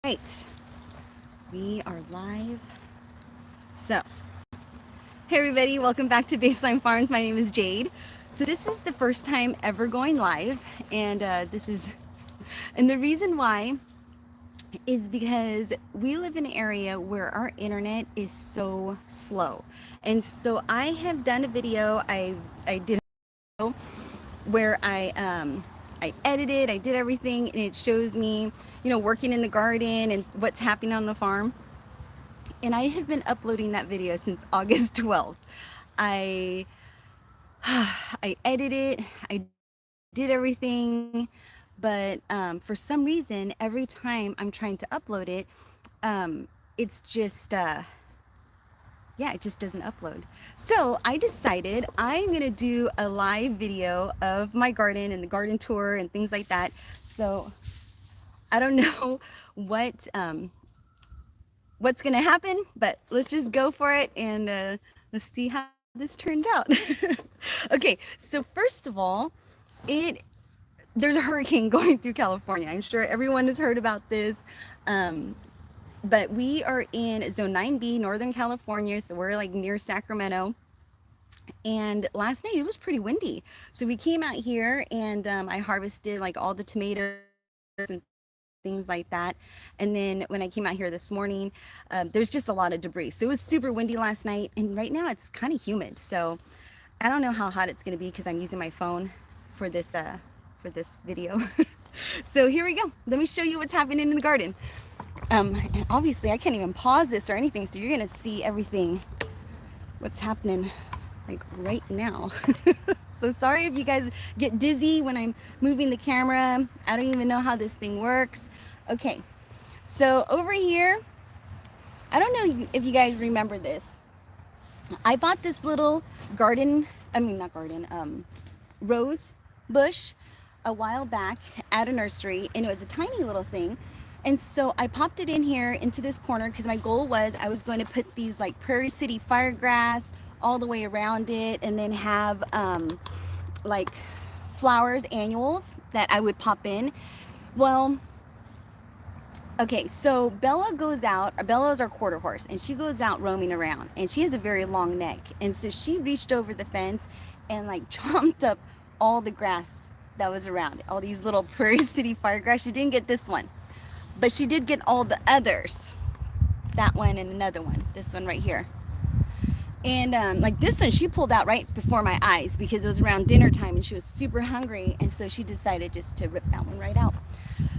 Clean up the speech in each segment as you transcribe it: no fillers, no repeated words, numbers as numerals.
Right, we are live. So, hey everybody, welcome back to Baseline Farms. My name is Jade. So this is the first time ever going live, and and the reason why is because we live in an area where our internet is so slow, and so I have done a video. I did a video where I edited, I did everything, and it shows me, working in the garden and what's happening on the farm. And I have been uploading that video since August 12th. I I edited, I did everything, but for some reason, every time I'm trying to upload it, it's just yeah, it just doesn't upload. So I decided I'm gonna do a live video of my garden and the garden tour and things like that. So I don't know what what's gonna happen, but let's just go for it and let's see how this turns out. Okay, so first of all, it there's a hurricane going through California. I'm sure everyone has heard about this. Um, but we are in Zone 9B, Northern California, so we're like near Sacramento. And last night it was pretty windy. So we came out here and I harvested like all the tomatoes and things like that. And then when I came out here this morning, there's just a lot of debris. So it was super windy last night, and right now it's kind of humid. So I don't know how hot it's going to be because I'm using my phone for this video. So here we go. Let me show you what's happening in the garden. And obviously I can't even pause this or anything, so you're going to see everything what's happening like right now. So sorry if you guys get dizzy when I'm moving the camera. I don't even know how this thing works. Okay, so over here, I don't know if you guys remember this. I bought this little garden, not garden, rose bush a while back at a nursery, and it was a tiny little thing. And so I popped it in here into this corner because my goal was I was going to put these like Prairie City firegrass all the way around it, and then have like flowers, annuals that I would pop in. Well, okay, so Bella goes out. Bella's our quarter horse, and she goes out roaming around, and she has a very long neck, and so she reached over the fence and like chomped up all the grass that was around it, all these little Prairie City firegrass. She didn't get this one, but she did get all the others. That one and another one, this one right here. And like this one, she pulled out right before my eyes because it was around dinner time and she was super hungry, and so she decided just to rip that one right out.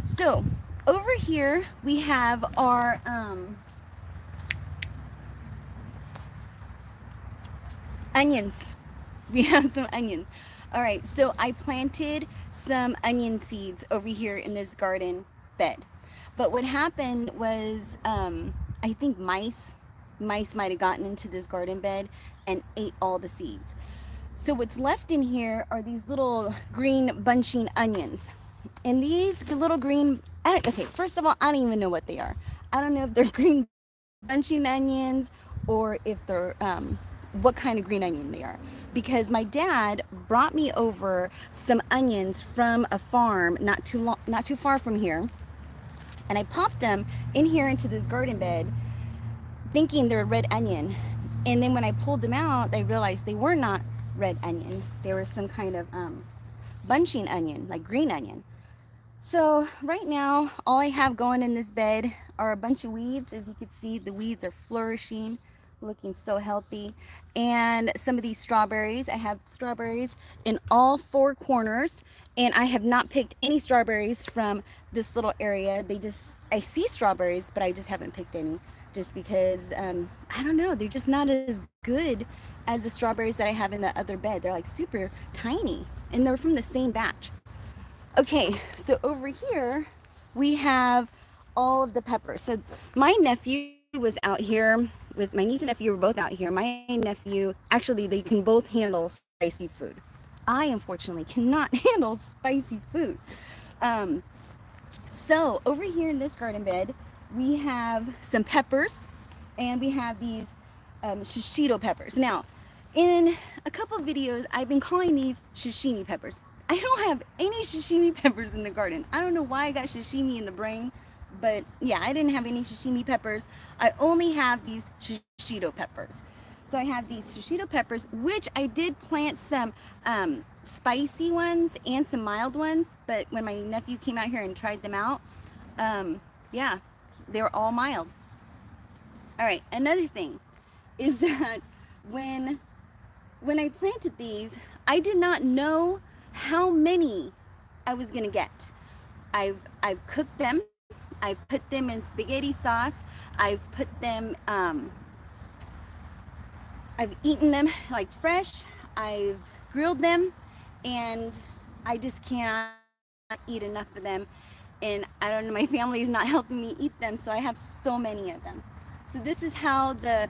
So over here we have our onions. We have some onions. All right, so I planted some onion seeds over here in this garden bed. But what happened was, I think mice might have gotten into this garden bed and ate all the seeds. So what's left in here are these little green bunching onions. And these little green, okay, first of all, I don't even know what they are. I don't know if they're green bunching onions or if they're, what kind of green onion they are. Because my dad brought me over some onions from a farm not too far from here. And I popped them in here into this garden bed thinking they're red onion. And then when I pulled them out, I realized they were not red onion. They were some kind of bunching onion, like green onion. So right now, all I have going in this bed are a bunch of weeds. As you can see, the weeds are flourishing, looking so healthy. And some of these strawberries, I have strawberries in all four corners, and I have not picked any strawberries from this little area. I see strawberries, but I just haven't picked any, just because, I don't know, they're just not as good as the strawberries that I have in the other bed. They're like super tiny, and they're from the same batch. Okay, so over here, we have all of the peppers. So my nephew was out here with my niece and nephew were both out here. My nephew, actually, they can both handle spicy food. I, unfortunately, cannot handle spicy food. So over here in this garden bed, we have some peppers, and we have these shishito peppers. Now, in a couple of videos, I've been calling these sashimi peppers. I don't have any sashimi peppers in the garden. I don't know why I got sashimi in the brain, But yeah, I didn't have any sashimi peppers. I only have these shishito peppers. So I have these shishito peppers, which I did plant some spicy ones and some mild ones. But when my nephew came out here and tried them out, yeah, they were all mild. All right, another thing is that when when I planted these, I did not know how many I was gonna get. I've cooked them. I've put them in spaghetti sauce. I've put them. I've eaten them like fresh. I've grilled them, and I just cannot eat enough of them. And I don't know. My family is not helping me eat them, so I have so many of them. So this is how the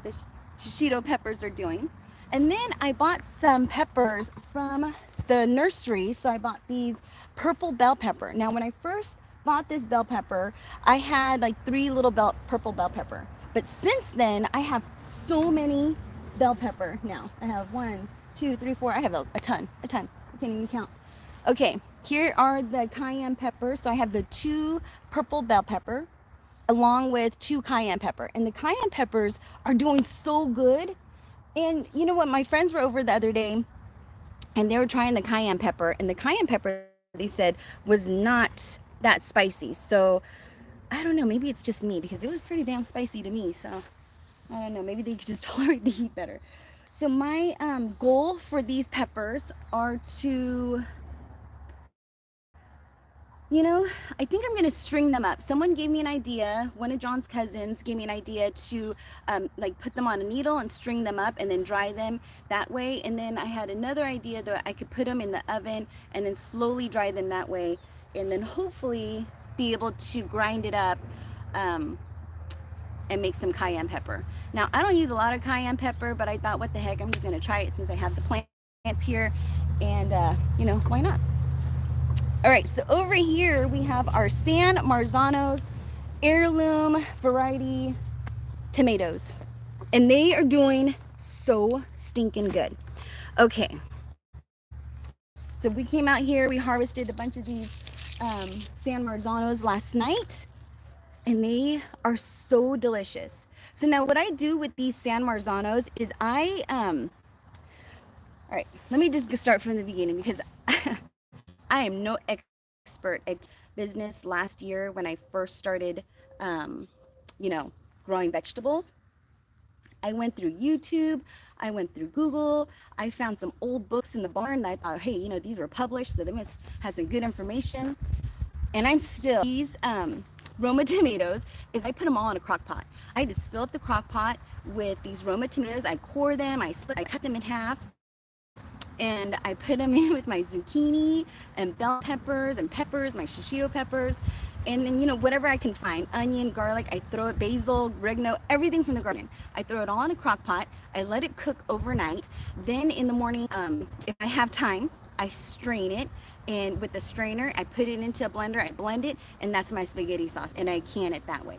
shishito peppers are doing. And then I bought some peppers from the nursery. So I bought these purple bell pepper. Now, when I first bought this bell pepper, I had like 3 little purple bell pepper. But since then, I have so many bell pepper now. I have 1, 2, 3, 4. I have a ton. I can't even count. Okay, here are the cayenne pepper. So I have the 2 purple bell pepper along with 2 cayenne pepper. And the cayenne peppers are doing so good. And you know what? My friends were over the other day and they were trying the cayenne pepper. And the cayenne pepper, they said, was not that spicy. So I don't know. Maybe it's just me because it was pretty damn spicy to me. So I don't know. Maybe they could just tolerate the heat better. So my goal for these peppers are to, you know, I think I'm going to string them up. Someone gave me an idea. One of John's cousins gave me an idea to like put them on a needle and string them up and then dry them that way. And then I had another idea that I could put them in the oven and then slowly dry them that way. And then hopefully be able to grind it up and make some cayenne pepper. Now, I don't use a lot of cayenne pepper, but I thought, what the heck, I'm just going to try it since I have the plants here. And, you know, why not? All right, so over here we have our San Marzano's heirloom variety tomatoes. And they are doing so stinking good. Okay, so we came out here, we harvested a bunch of these San Marzano's last night, and they are so delicious. So now what I do with these San Marzano's is all right, let me just start from the beginning because I am no expert at business. Last year when I first started, you know, growing vegetables, I went through YouTube, I went through Google, I found some old books in the barn that I thought, hey, you know, these were published, so they must have some good information. And I'm still, these Roma tomatoes is I put them all in a crock pot. I just fill up the crock pot with these Roma tomatoes, I core them, I cut them in half, and I put them in with my zucchini and bell peppers and peppers, my shishito peppers, and then, you know, whatever I can find, onion, garlic, I throw it, basil, oregano, everything from the garden. I throw it all in a crock pot. I let it cook overnight. Then in the morning, if I have time, I strain it. And with the strainer, I put it into a blender, I blend it, and that's my spaghetti sauce, and I can it that way.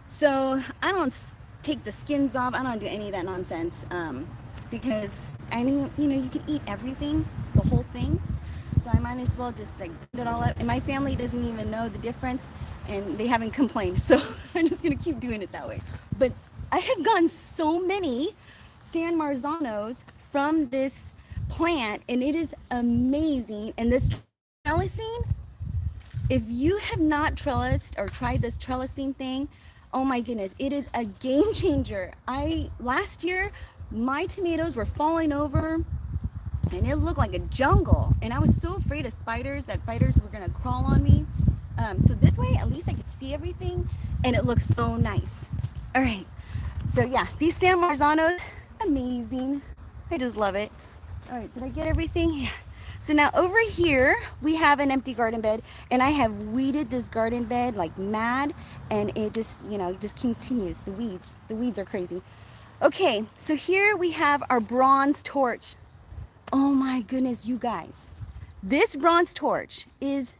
So I don't take the skins off. I don't do any of that nonsense because I mean, you know, you can eat everything, the whole thing. So I might as well just like put it all up. And my family doesn't even know the difference, and they haven't complained. So I'm just gonna keep doing it that way. But I have gotten so many San Marzano's from this plant, and it is amazing. And this trellising, if you have not trellised or tried this trellising thing, oh my goodness, it is a game changer. Last year my tomatoes were falling over and it looked like a jungle, and I was so afraid of spiders that spiders were gonna crawl on me. So this way at least I could see everything, and it looks so nice. All right, so yeah, these San Marzano's, amazing. I just love it. All right, did I get everything? Yeah. So now over here we have an empty garden bed, and I have weeded this garden bed like mad, and it just, you know, just continues. The weeds are crazy. Okay, so here we have our bronze torch. Oh my goodness, you guys, this bronze torch is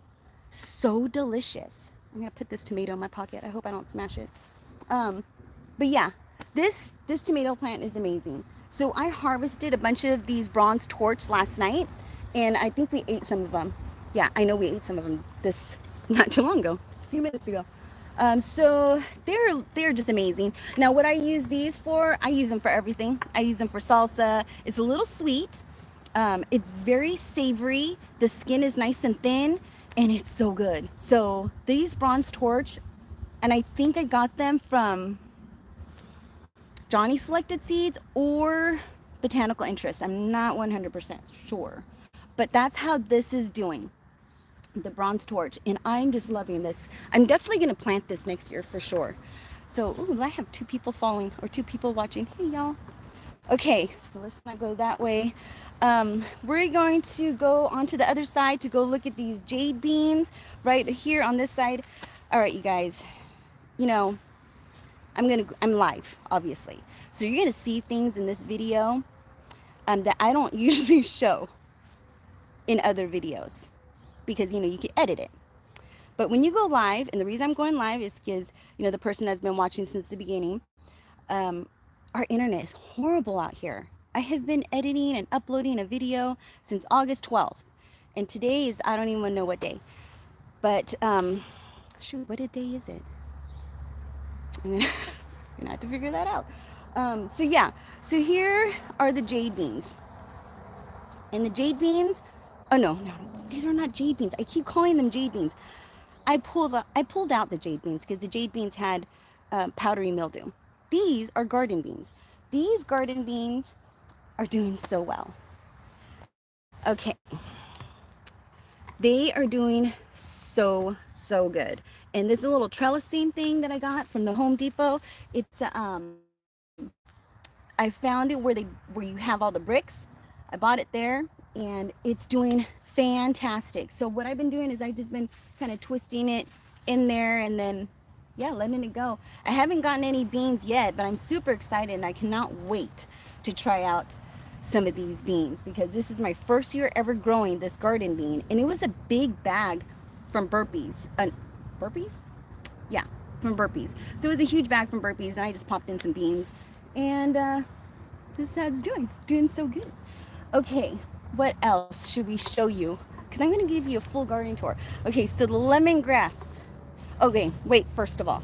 so delicious. I'm gonna put this tomato in my pocket. I hope I don't smash it. But yeah, this tomato plant is amazing. So I harvested a bunch of these bronze torch last night, and I think we ate some of them. Yeah, I know we ate some of them not too long ago, just a few minutes ago. So they're just amazing. Now, what I use these for, I use them for everything. I use them for salsa. It's a little sweet. It's very savory. The skin is nice and thin, and it's so good. So these Bronze Torch, and I think I got them from Johnny Selected Seeds or Botanical Interest. I'm not 100% sure, but that's how this is doing, the Bronze Torch, and I'm just loving this. I'm definitely going to plant this next year for sure. So, ooh, I have 2 people following or 2 people watching. Hey, y'all. Okay, so let's not go that way. We're going to go onto the other side to go look at these jade beans right here on this side. All right, you guys, you know, I'm live, obviously. So you're gonna see things in this video that I don't usually show in other videos because, you know, you can edit it. But when you go live, and the reason I'm going live is because, you know, the person that's been watching since the beginning, our internet is horrible out here. I have been editing and uploading a video since August 12th. And today is, I don't even know what day. But, shoot, what day is it? I'm gonna have to figure that out. So yeah, so here are the jade beans. And the jade beans, oh no, these are not jade beans. I keep calling them jade beans. I pulled out the jade beans because the jade beans had powdery mildew. These are garden beans. These garden beans are doing so well. Okay. They are doing so good. And this little trellising thing that I got from the Home Depot, it's I found it where you have all the bricks. I bought it there, and it's doing fantastic. So what I've been doing is I've just been kind of twisting it in there and then, yeah, letting it go. I haven't gotten any beans yet, but I'm super excited, and I cannot wait to try out some of these beans because this is my first year ever growing this garden bean, and it was a big bag from Burpees. Burpees? Yeah, from Burpees. So it was a huge bag from Burpees, and I just popped in some beans, and this is how it's doing. It's doing so good. Okay, what else should we show you? Because I'm going to give you a full gardening tour. Okay, so the lemongrass. Okay, wait, first of all,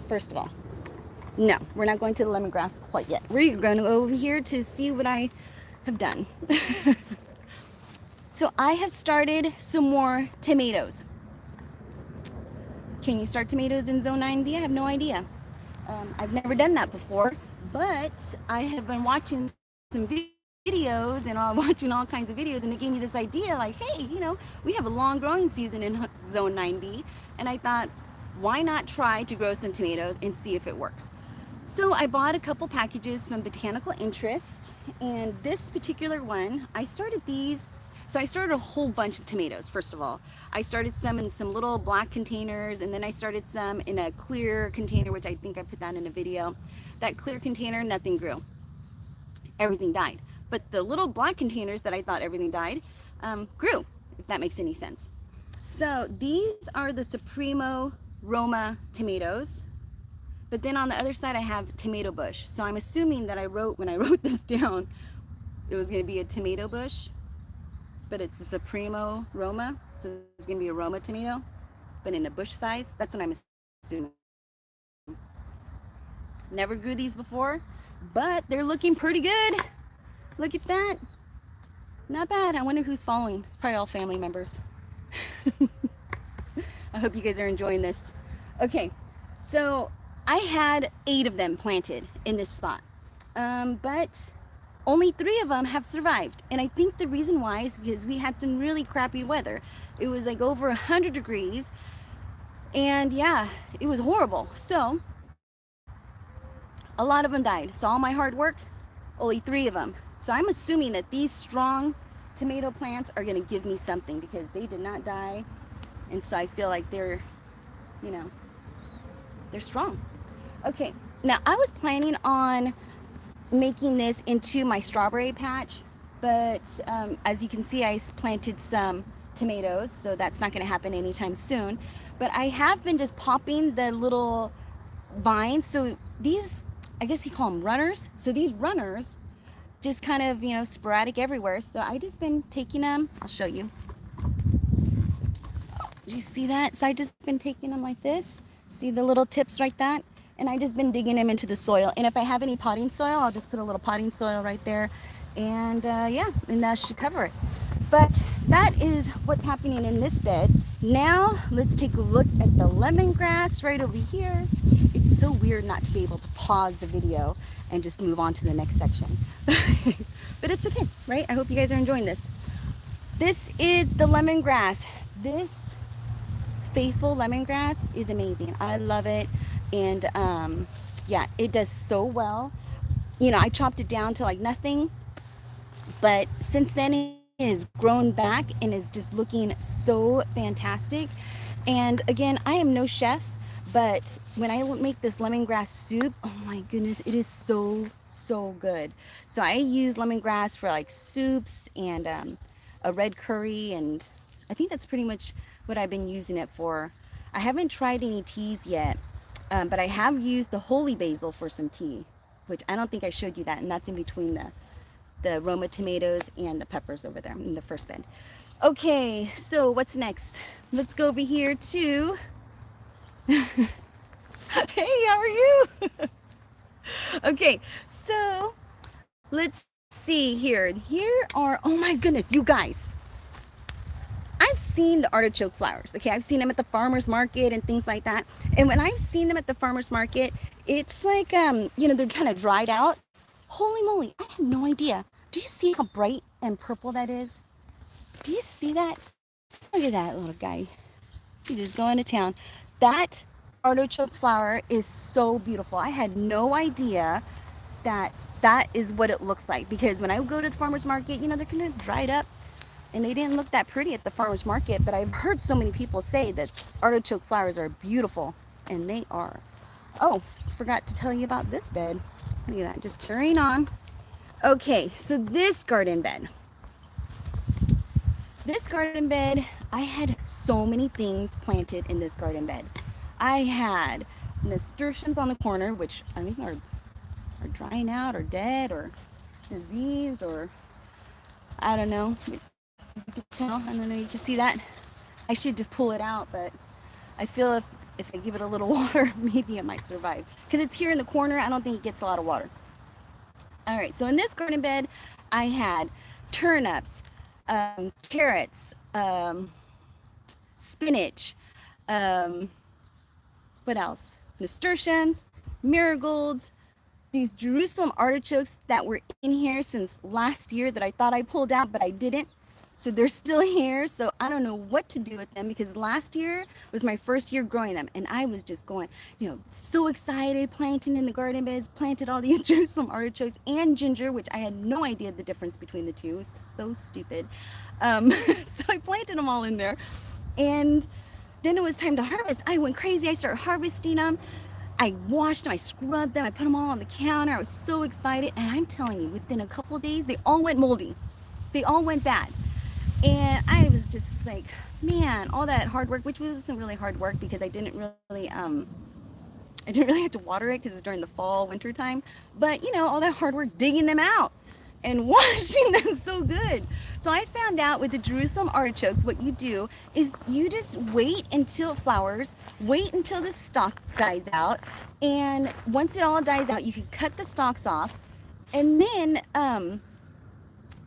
no, we're not going to the lemongrass quite yet. We're going to go over here to see what I have done. So I have started some more tomatoes. Can you start tomatoes in zone 9D? I have no idea. I've never done that before, but I have been watching some videos and watching all kinds of videos, and it gave me this idea like, hey, you know, we have a long growing season in zone 9D, and I thought, why not try to grow some tomatoes and see if it works? So I bought a couple packages from Botanical Interest, and this particular one, I started these. So I started a whole bunch of tomatoes. First of all, I started some in some little black containers, and then I started some in a clear container, which I think I put that in a video. That clear container, nothing grew. Everything died. But the little black containers that I thought everything died, grew, if that makes any sense. So these are the Supremo Roma tomatoes. But then on the other side, I have tomato bush. So I'm assuming that when I wrote this down, it was going to be a tomato bush. But it's a Supremo Roma, so it's going to be a Roma tomato, but in a bush size. That's what I'm assuming. Never grew these before, but they're looking pretty good. Look at that. Not bad. I wonder who's following. It's probably all family members. I hope you guys are enjoying this. Okay, so I had 8 of them planted in this spot, but only 3 of them have survived. And I think the reason why is because we had some really crappy weather. It was like over 100 degrees. And yeah, it was horrible. So a lot of them died. So all my hard work, only 3 of them. So I'm assuming that these strong tomato plants are going to give me something because they did not die. And so I feel like they're, you know, they're strong. Okay, now I was planning on making this into my strawberry patch, but as you can see, I planted some tomatoes, so that's not going to happen anytime soon. But I have been just popping the little vines. So these, I guess you call them runners. So these runners just kind of, you know, sporadic everywhere. So I just been taking them. I'll show you. Do you see that? So I just been taking them like this. See the little tips like that? And I just been digging them into the soil. And if I have any potting soil, I'll just put a little potting soil right there. And yeah, and that should cover it. But that is what's happening in this bed. Now let's take a look at the lemongrass right over here. It's so weird not to be able to pause the video and just move on to the next section. But it's okay, right? I hope you guys are enjoying this. This is the lemongrass. This faithful lemongrass is amazing. I love it. And yeah, it does so well. You know, I chopped it down to like nothing, but since then it has grown back and is just looking so fantastic. And again, I am no chef, but when I make this lemongrass soup, oh my goodness, it is so good. So I use lemongrass for like soups and a red curry, and I think that's pretty much what I've been using it for. I haven't tried any teas yet, but I have used the holy basil for some tea, which I don't think I showed you that, and that's in between the Roma tomatoes and the peppers over there in the first bed. Okay, so what's next? Let's go over here to hey, how are you? Okay, so let's see here. Here are, oh my goodness, you guys. I've seen the artichoke flowers. Okay, I've seen them at the farmer's market and things like that. And when I've seen them at the farmer's market, it's like, you know, they're kind of dried out. Holy moly, I have no idea. Do you see how bright and purple that is? Do you see that? Look at that little guy. He's just going to town. That artichoke flower is so beautiful. I had no idea that that is what it looks like, because when I go to the farmer's market, you know, they're kind of dried up and they didn't look that pretty at the farmer's market, but I've heard so many people say that artichoke flowers are beautiful, and they are. Oh, forgot to tell you about this bed. Look at that, just carrying on. Okay, so this garden bed, I had so many things planted in this garden bed. I had nasturtiums on the corner, which I think are drying out or dead or diseased, or I don't know. I don't know, you can see that. I should just pull it out, but I feel if I give it a little water, maybe it might survive. Because it's here in the corner, I don't think it gets a lot of water. All right, so in this garden bed, I had turnips, carrots, spinach, what else? Nasturtiums, marigolds, these Jerusalem artichokes that were in here since last year that I thought I pulled out, but I didn't. So they're still here. So I don't know what to do with them, because last year was my first year growing them. And I was just going, you know, so excited, planting in the garden beds, planted all these Jerusalem artichokes and ginger, which I had no idea the difference between the two. It's so stupid. So I planted them all in there. And then it was time to harvest. I went crazy. I started harvesting them. I washed them, I scrubbed them, I put them all on the counter. I was so excited. And I'm telling you, within a couple of days, they all went moldy. They all went bad. And I was just like, man, all that hard work, which wasn't really hard work because I didn't really have to water it because it's during the fall, winter time. But you know, all that hard work digging them out and washing them so good. So I found out with the Jerusalem artichokes, what you do is you just wait until it flowers, wait until the stalk dies out. And once it all dies out, you can cut the stalks off. And then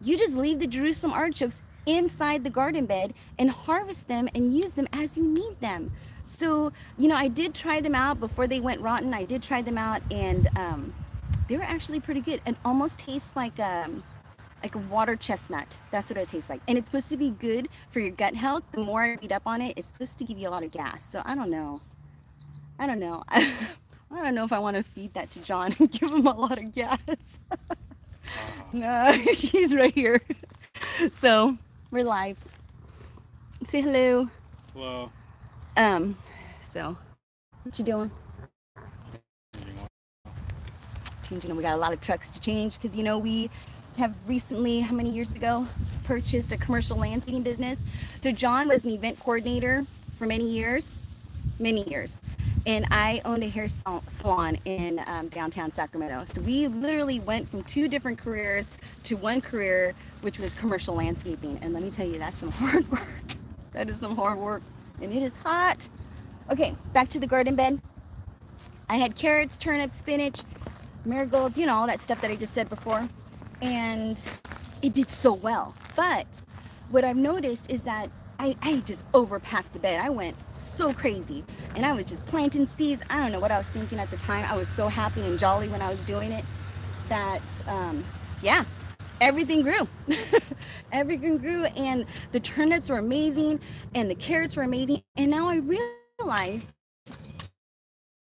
you just leave the Jerusalem artichokes inside the garden bed and harvest them and use them as you need them. So, you know, I did try them out before they went rotten. I did try them out, and they were actually pretty good. It almost tastes like a water chestnut. That's what it tastes like. And it's supposed to be good for your gut health. The more I read up on it, it's supposed to give you a lot of gas. So I don't know. I don't know if I want to feed that to John and give him a lot of gas. No, he's right here. So we're live. Say hello. Hello. So what you doing? Changing. We got a lot of trucks to change because, you know, we have recently, how many years ago, purchased a commercial landscaping business. So John was an event coordinator for many years, and I owned a hair salon in downtown Sacramento. So we literally went from 2 different careers to one career, which was commercial landscaping. And let me tell you, that's some hard work. That is some hard work, and it is hot. Okay, back to the garden bed. I had carrots, turnips, spinach, marigolds, you know, all that stuff that I just said before. And it did so well. But what I've noticed is that I just overpacked the bed. I went so crazy. And I was just planting seeds. I don't know what I was thinking at the time. I was so happy and jolly when I was doing it that, yeah, everything grew. Everything grew. And the turnips were amazing. And the carrots were amazing. And now I realized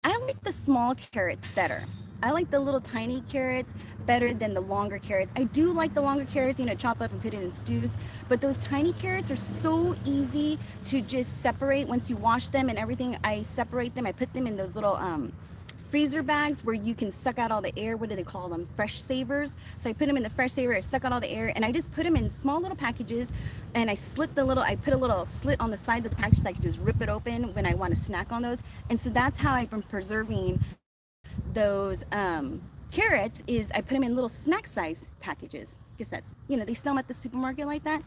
I like the small carrots better. I like the little tiny carrots better than the longer carrots. I do like the longer carrots, you know, chop up and put it in stews, but those tiny carrots are so easy to just separate once you wash them and everything. I separate them. I put them in those little freezer bags where you can suck out all the air. What do they call them? Fresh savers. So I put them in the fresh saver, I suck out all the air, and I just put them in small little packages, and I put a little slit on the side of the package so I can just rip it open when I want to snack on those. And so that's how I've been preserving those carrots, is I put them in little snack size packages. I guess that's, you know, they sell them at the supermarket like that.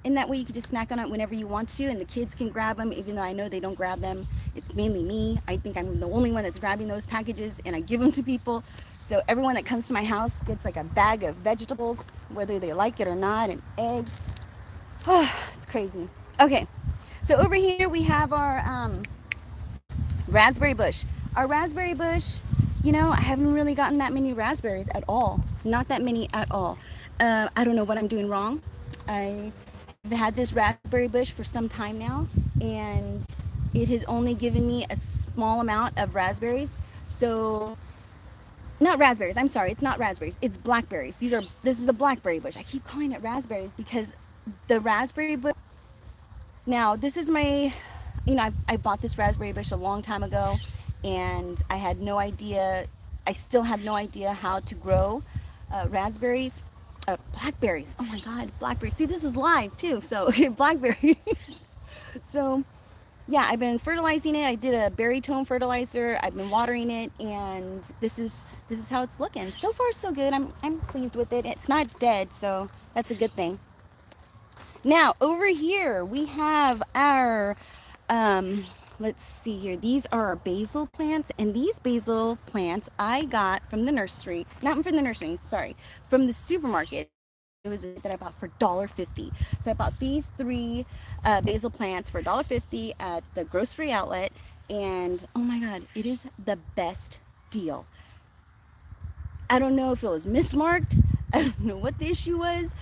And that way you can just snack on it whenever you want to, and the kids can grab them, even though I know they don't grab them. It's mainly me. I think I'm the only one that's grabbing those packages, and I give them to people. So everyone that comes to my house gets like a bag of vegetables, whether they like it or not, and eggs. Oh, it's crazy. Okay, so over here we have our raspberry bush. Our raspberry bush, you know, I haven't really gotten that many raspberries at all. Not that many at all. I don't know what I'm doing wrong. I've had this raspberry bush for some time now, and it has only given me a small amount of raspberries. So, not raspberries, I'm sorry, it's not raspberries, it's blackberries. This is a blackberry bush. I keep calling it raspberries because the raspberry bush, now this is my, you know, I bought this raspberry bush a long time ago, and I had no idea, I still have no idea how to grow raspberries. Blackberries, oh my god, blackberries. See, this is live too, so blackberries. So yeah, I've been fertilizing it. I did a berry tome fertilizer. I've been watering it, and this is how it's looking. So far so good. I'm pleased with it. It's not dead, so that's a good thing. Now over here we have our let's see here. These are our basil plants, and these basil plants I got from the nursery. Not from the nursery, sorry, from the supermarket. It was that I bought for $1.50. So I bought these 3 basil plants for $1.50 at the grocery outlet, and oh my god, it is the best deal. I don't know if it was mismarked. I don't know what the issue was,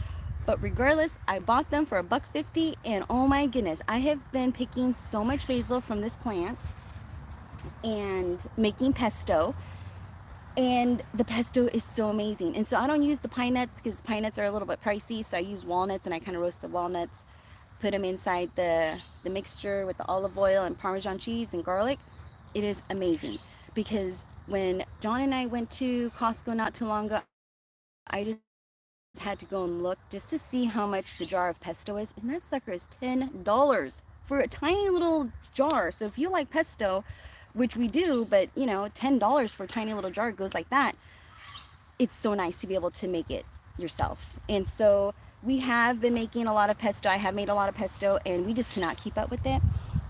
but regardless, I bought them for $1.50, and oh my goodness, I have been picking so much basil from this plant and making pesto. And the pesto is so amazing. And so I don't use the pine nuts because pine nuts are a little bit pricey. So I use walnuts, and I kind of roast the walnuts, put them inside the mixture with the olive oil and Parmesan cheese and garlic. It is amazing, because when John and I went to Costco not too long ago, I just had to go and look just to see how much the jar of pesto is. And that sucker is $10 for a tiny little jar. So if you like pesto, which we do, but you know, $10 for a tiny little jar goes like that. It's so nice to be able to make it yourself. And so we have been making a lot of pesto. I have made a lot of pesto, and we just cannot keep up with it.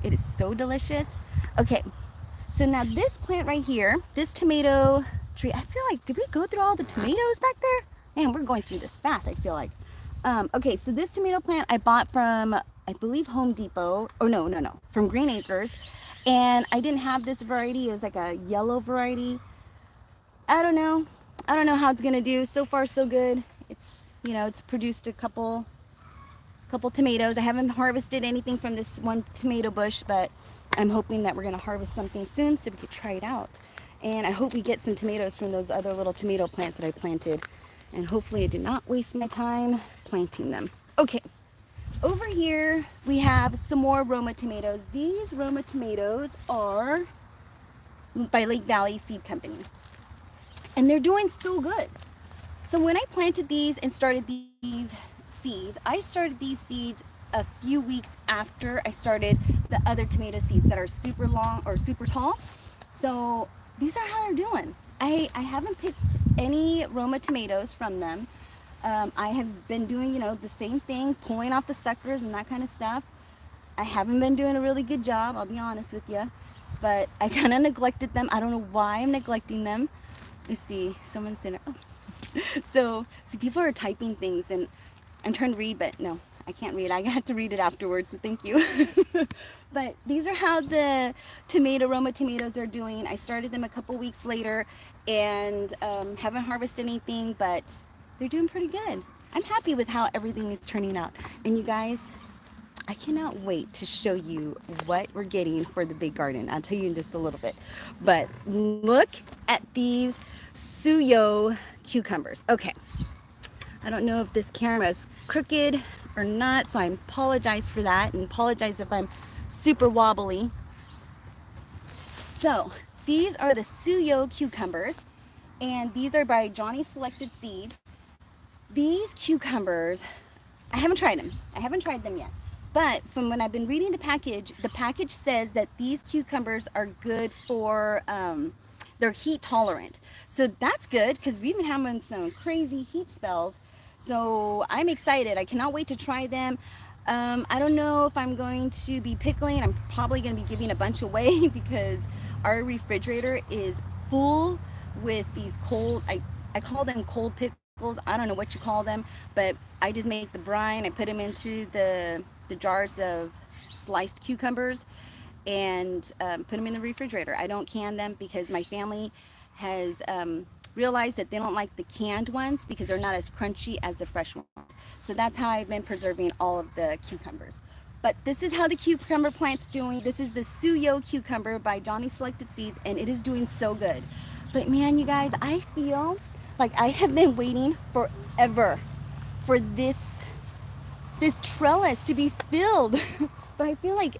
It is so delicious. Okay, so now this plant right here, this tomato tree, I feel like, did we go through all the tomatoes back there? Man, we're going through this fast, I feel like. Okay, so this tomato plant I bought from, I believe, Home Depot. Oh, no, from Green Acres. And I didn't have this variety. It was like a yellow variety. I don't know how it's gonna do. So far so good. It's, you know, it's produced a couple tomatoes. I haven't harvested anything from this one tomato bush, but I'm hoping that we're gonna harvest something soon so we could try it out. And I hope we get some tomatoes from those other little tomato plants that I planted. And hopefully I did not waste my time planting them. Okay. Over here, we have some more Roma tomatoes. These Roma tomatoes are by Lake Valley Seed Company, and they're doing so good. So when I planted these and started these seeds, I started these seeds a few weeks after I started the other tomato seeds that are super long or super tall. So these are how they're doing. I haven't picked any Roma tomatoes from them. I have been doing, you know, the same thing, pulling off the suckers and that kind of stuff. I haven't been doing a really good job, I'll be honest with you. but I kind of neglected them. I don't know why I'm neglecting them. Let's see, someone's in it. Oh. So people are typing things and I'm trying to read, but no, I can't read. I had to read it afterwards, so thank you. But these are how the Roma tomatoes are doing. I started them a couple weeks later and haven't harvested anything, but they're doing pretty good. I'm happy with how everything is turning out. And you guys, I cannot wait to show you what we're getting for the big garden. I'll tell you in just a little bit. But look at these Suyo cucumbers. Okay, I don't know if this camera is crooked or not, so I apologize for that and apologize if I'm super wobbly. So these are the Suyo cucumbers, and these are by Johnny Selected Seeds. These cucumbers, I haven't tried them. I haven't tried them yet. But from when I've been reading the package says that these cucumbers are good for, they're heat tolerant. So that's good because we've been having some crazy heat spells. So I'm excited. I cannot wait to try them. I don't know if I'm going to be pickling. I'm probably going to be giving a bunch away because our refrigerator is full with these cold, I call them cold pickles. I don't know what you call them, but I just make the brine. I put them into the jars of sliced cucumbers and put them in the refrigerator. I don't can them because my family has realized that they don't like the canned ones because they're not as crunchy as the fresh ones. So that's how I've been preserving all of the cucumbers. But this is how the cucumber plant's doing. This is the Suyo cucumber by Johnny Selected Seeds, and it is doing so good. But man, you guys, I feel like I have been waiting forever for this trellis to be filled. But I feel like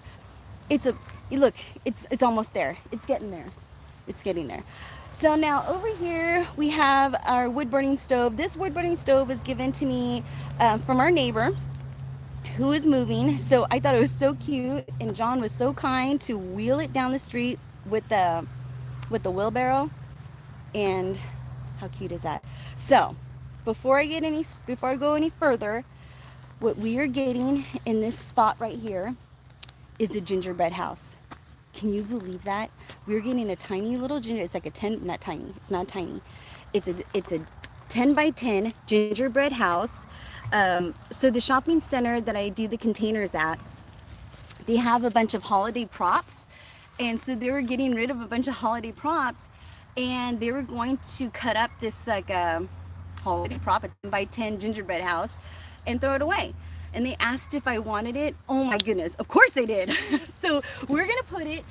it's almost there. It's getting there. It's getting there. So now over here we have our wood burning stove. This wood burning stove was given to me from our neighbor who is moving. So I thought it was so cute, and John was so kind to wheel it down the street with the wheelbarrow. And how cute is that? So before I go any further, what we are getting in this spot right here is the gingerbread house. Can you believe that? We're getting a tiny little it's like a 10, not tiny, it's not tiny. It's a 10 by 10 gingerbread house. So the shopping center that I do the containers at, they have a bunch of holiday props. And so they were getting rid of a bunch of holiday props, and they were going to cut up this like holiday prop, a 10 by 10 gingerbread house, and throw it away. And they asked if I wanted it. Oh my goodness, of course they did. So we're gonna put it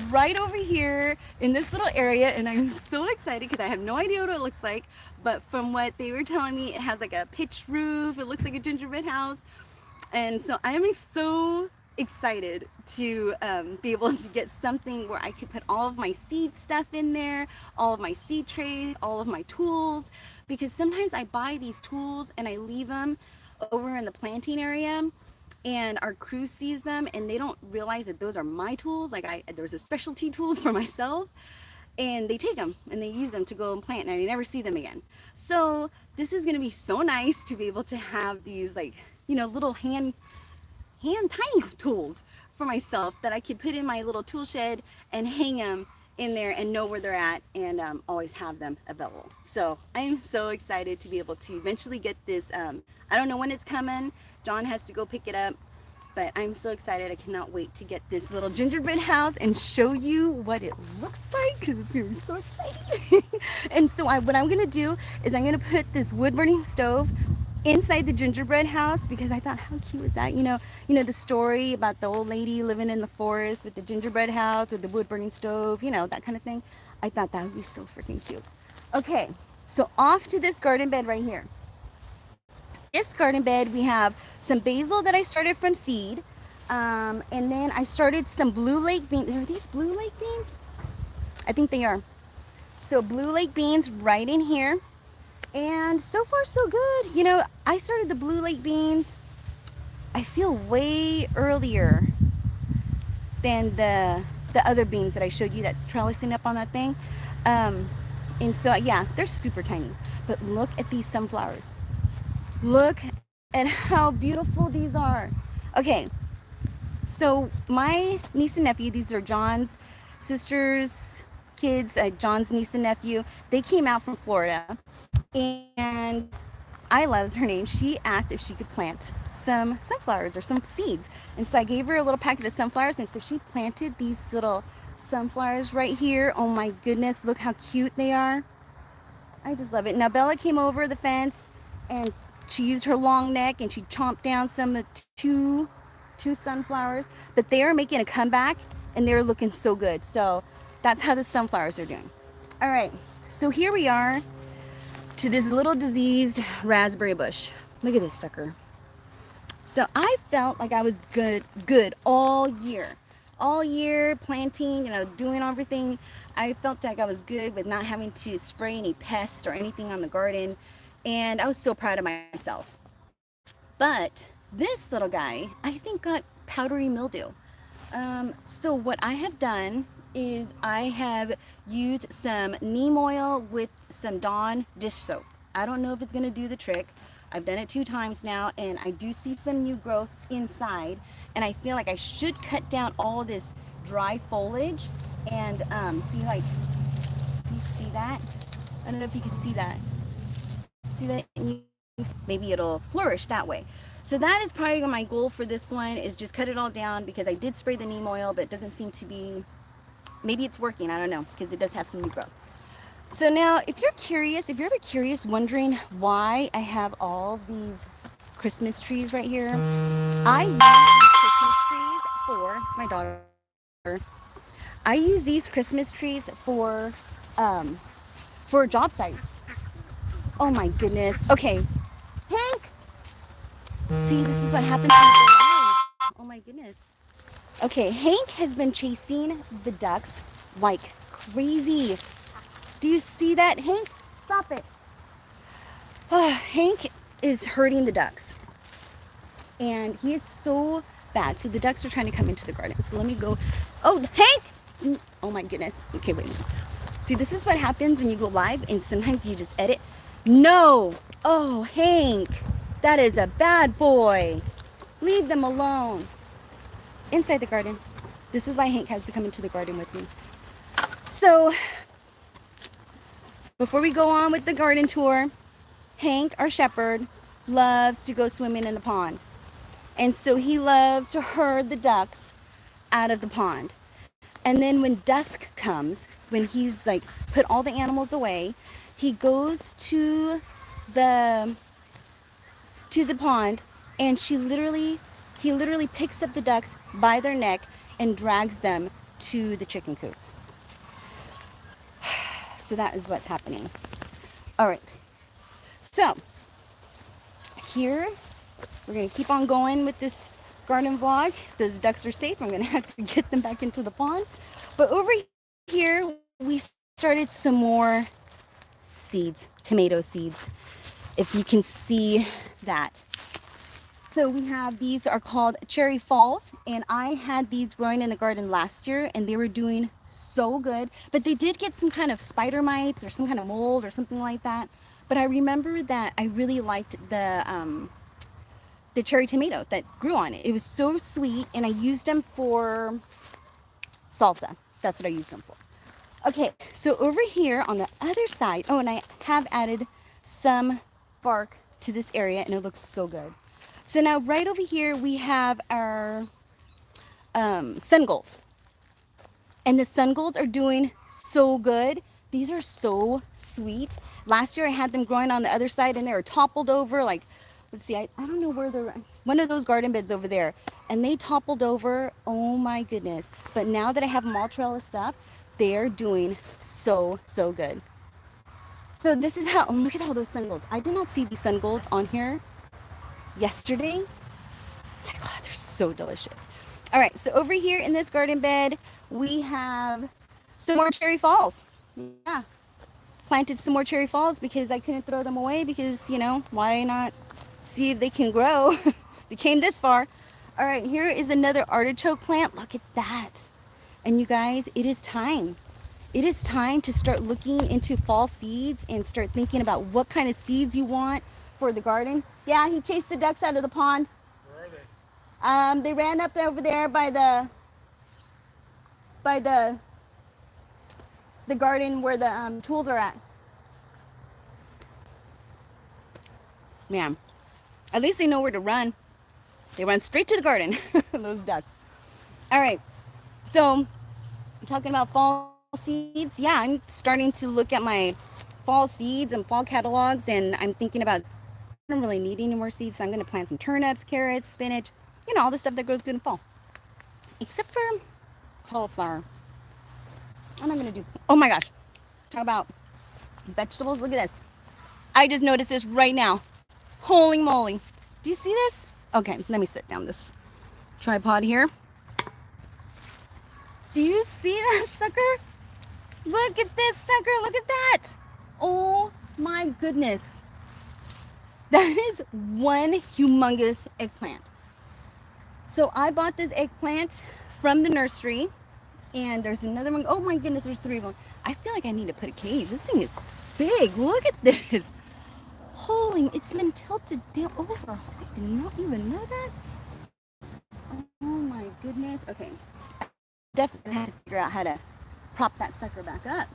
right over here in this little area, and I'm so excited because I have no idea what it looks like, but from what they were telling me, it has like a pitched roof, it looks like a gingerbread house. And so I am so excited to be able to get something where I could put all of my seed stuff in there, all of my seed trays, all of my tools, because sometimes I buy these tools and I leave them over in the planting area, and our crew sees them and they don't realize that those are my tools. Like there's a specialty tools for myself, and they take them and they use them to go and plant, and I never see them again. So this is going to be so nice to be able to have these, like, you know, little hand tiny tools for myself that I could put in my little tool shed and hang them in there and know where they're at, and always have them available. So I am so excited to be able to eventually get this. I don't know when it's coming. John has to go pick it up, but I'm so excited. I cannot wait to get this little gingerbread house and show you what it looks like, because it's going to be so exciting. And so what I'm going to do is I'm going to put this wood burning stove inside the gingerbread house, because I thought, how cute is that? You know the story about the old lady living in the forest with the gingerbread house with the wood burning stove, you know, that kind of thing. I thought that would be so freaking cute. Okay, so off to this garden bed right here. This garden bed, we have some basil that I started from seed, and then I started some Blue Lake beans. Are these Blue Lake beans? I think they are. So Blue Lake beans right in here. And so far so good. You know, I started the Blue Lake beans, I feel, way earlier than the other beans that I showed you that's trellising up on that thing. And so yeah, they're super tiny. But look at these sunflowers. Look at how beautiful these are. Okay, so my niece and nephew, these are John's sister's kids, John's niece and nephew, they came out from Florida, and Isla is her name. She asked if she could plant some sunflowers or some seeds. And so I gave her a little packet of sunflowers. And so she planted these little sunflowers right here. Oh my goodness, look how cute they are. I just love it. Now Bella came over the fence and she used her long neck and she chomped down some of two sunflowers. But they are making a comeback and they're looking so good. So that's how the sunflowers are doing. All right, so here we are to this little diseased raspberry bush. Look at this sucker. So I felt like I was good all year planting, doing everything. I felt like I was good with not having to spray any pests or anything on the garden, and I was so proud of myself. But this little guy, I think, got powdery mildew. So what I have done is I have used some neem oil with some Dawn dish soap. I don't know if it's gonna do the trick. I've done it 2 times now and I do see some new growth inside, and I feel like I should cut down all this dry foliage and see, like, you see that? I don't know if you can see that. See that? Maybe it'll flourish that way. So that is probably my goal for this one, is just cut it all down, because I did spray the neem oil, but it doesn't seem to be, maybe it's working, I don't know, because it does have some new growth. So now, if you're ever curious, wondering why I have all these Christmas trees right here, I use these Christmas trees for my daughter. I use these Christmas trees for job sites. Oh my goodness. Okay, Hank. See, this is what happens when you go live. Oh my goodness. Okay, Hank has been chasing the ducks like crazy. Do you see that, Hank? Stop it. Hank is hurting the ducks. And he is so bad. So the ducks are trying to come into the garden. So let me go. Oh, Hank! Oh my goodness. Okay, wait. See, this is what happens when you go live and sometimes you just edit. No! Oh, Hank! That is a bad boy. Leave them alone. Inside the garden. This is why Hank has to come into the garden with me. So, before we go on with the garden tour, Hank, our shepherd, loves to go swimming in the pond. And so he loves to herd the ducks out of the pond. And then when dusk comes, when he's like put all the animals away, he goes to the pond, and he literally picks up the ducks by their neck and drags them to the chicken coop. So that is what's happening. All right. So here, we're going to keep on going with this garden vlog. Those ducks are safe. I'm going to have to get them back into the pond. But over here, we started some more seeds, tomato seeds, if you can see that. So we have, these are called Cherry Falls, and I had these growing in the garden last year and they were doing so good, but they did get some kind of spider mites or some kind of mold or something like that. But I remember that I really liked the cherry tomato that grew on it. It was so sweet, and I used them for salsa. That's what I used them for. Okay, so over here on the other side, oh, and I have added some bark to this area and it looks so good. So now right over here we have our sun golds. And the sun golds are doing so good. These are so sweet. Last year I had them growing on the other side and they were toppled over, like, let's see, I don't know where they're, one of those garden beds over there. And they toppled over, oh my goodness. But now that I have them all trellised up, they're doing so good. So this is how, oh, look at all those sun golds. I did not see these sun golds on here yesterday. Oh my God, they're so delicious. All right, so over here in this garden bed, we have some more cherry falls. Yeah, planted some more cherry falls because I couldn't throw them away because, why not see if they can grow? They came this far. All right, here is another artichoke plant. Look at that. And you guys, it is time. It is time to start looking into fall seeds and start thinking about what kind of seeds you want for the garden. Yeah, he chased the ducks out of the pond. Where are they? They ran up over there by the the garden where the tools are at. Man, at least they know where to run. They run straight to the garden, those ducks. All right, so talking about fall seeds. Yeah, I'm starting to look at my fall seeds and fall catalogs, and I'm thinking about, I don't really need any more seeds, so I'm going to plant some turnips, carrots, spinach, you know, all the stuff that grows good in fall. Except for cauliflower. I'm not going to do, oh my gosh, talk about vegetables. Look at this. I just noticed this right now. Holy moly. Do you see this? Okay, let me sit down this tripod here. Do you see that sucker? Look at this sucker. Look at that. Oh my goodness. That is one humongous eggplant. So I bought this eggplant from the nursery, and there's another one. Oh my goodness, there's 3 of them. I feel like I need to put a cage. This thing is big. Look at this. Holy, it's been tilted down over. I did not even know that. Oh my goodness. Okay. Definitely have to figure out how to prop that sucker back up.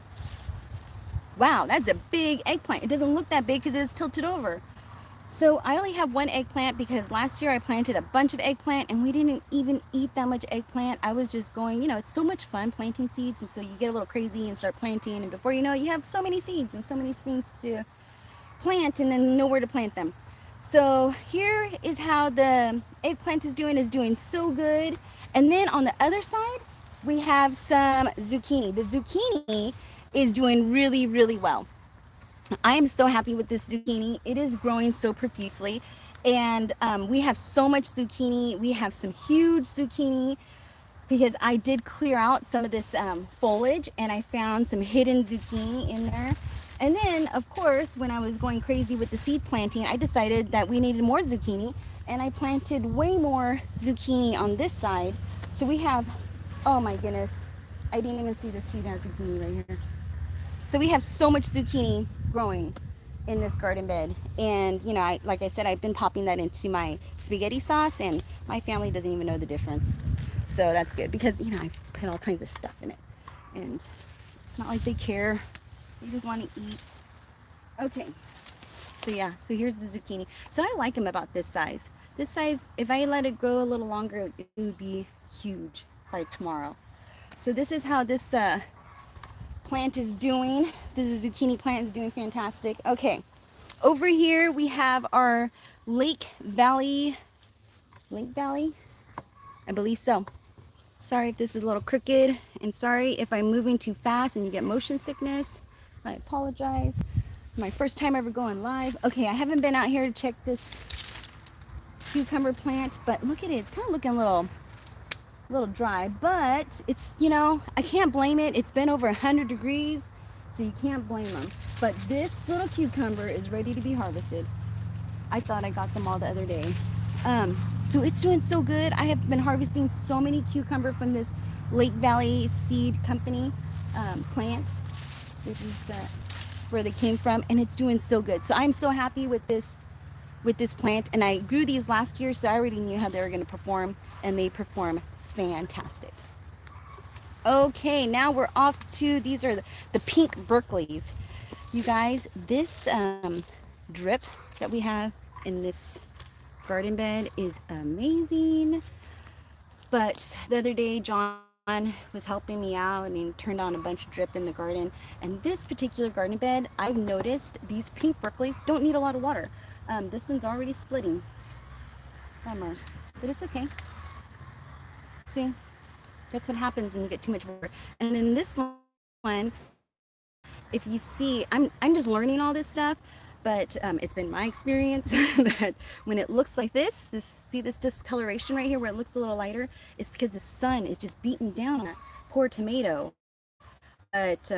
Wow, that's a big eggplant. It doesn't look that big because it's tilted over. So I only have 1 eggplant because last year I planted a bunch of eggplant and we didn't even eat that much eggplant. I was just going, you know, it's so much fun planting seeds, and so you get a little crazy and start planting, and before you know it, you have so many seeds and so many things to plant and then know where to plant them. So here is how the eggplant is doing so good. And then on the other side, we have some zucchini. The zucchini is doing really, really well. I am so happy with this zucchini. It is growing so profusely. And we have so much zucchini. We have some huge zucchini because I did clear out some of this foliage, and I found some hidden zucchini in there. And then, of course, when I was going crazy with the seed planting, I decided that we needed more zucchini, and I planted way more zucchini on this side. So we have, oh my goodness, I didn't even see this huge zucchini right here. So we have so much zucchini growing in this garden bed. And, you know, like I said, I've been popping that into my spaghetti sauce, and my family doesn't even know the difference. So that's good because, you know, I put all kinds of stuff in it. And it's not like they care. They just want to eat. Okay. So yeah, so here's the zucchini. So I like them about this size. This size, if I let it grow a little longer, it would be huge by tomorrow. So this is how this plant is doing. This zucchini plant is doing fantastic. Okay, over here we have our Lake Valley, I believe so. Sorry if this is a little crooked, and sorry if I'm moving too fast and you get motion sickness. I apologize. My first time ever going live. Okay, I haven't been out here to check this cucumber plant, but look at it. It's kind of looking a little dry, but it's, you know, I can't blame it. It's been over 100 degrees, so you can't blame them. But this little cucumber is ready to be harvested. I thought I got them all the other day. So it's doing so good. I have been harvesting so many cucumber from this Lake Valley Seed Company plant. This is where they came from, and it's doing so good. So I'm so happy with this plant, and I grew these last year, so I already knew how they were going to perform, and they perform fantastic. Okay, now we're off to, these are the pink Berkeleys. You guys, this drip that we have in this garden bed is amazing. But the other day, John was helping me out, and he turned on a bunch of drip in the garden. And this particular garden bed, I've noticed these pink Berkeleys don't need a lot of water. This one's already splitting. Bummer, but it's okay. See, that's what happens when you get too much water. And then this one, if you see, I'm just learning all this stuff, but it's been my experience that when it looks like this, see this discoloration right here where it looks a little lighter, it's because the sun is just beating down on that poor tomato. But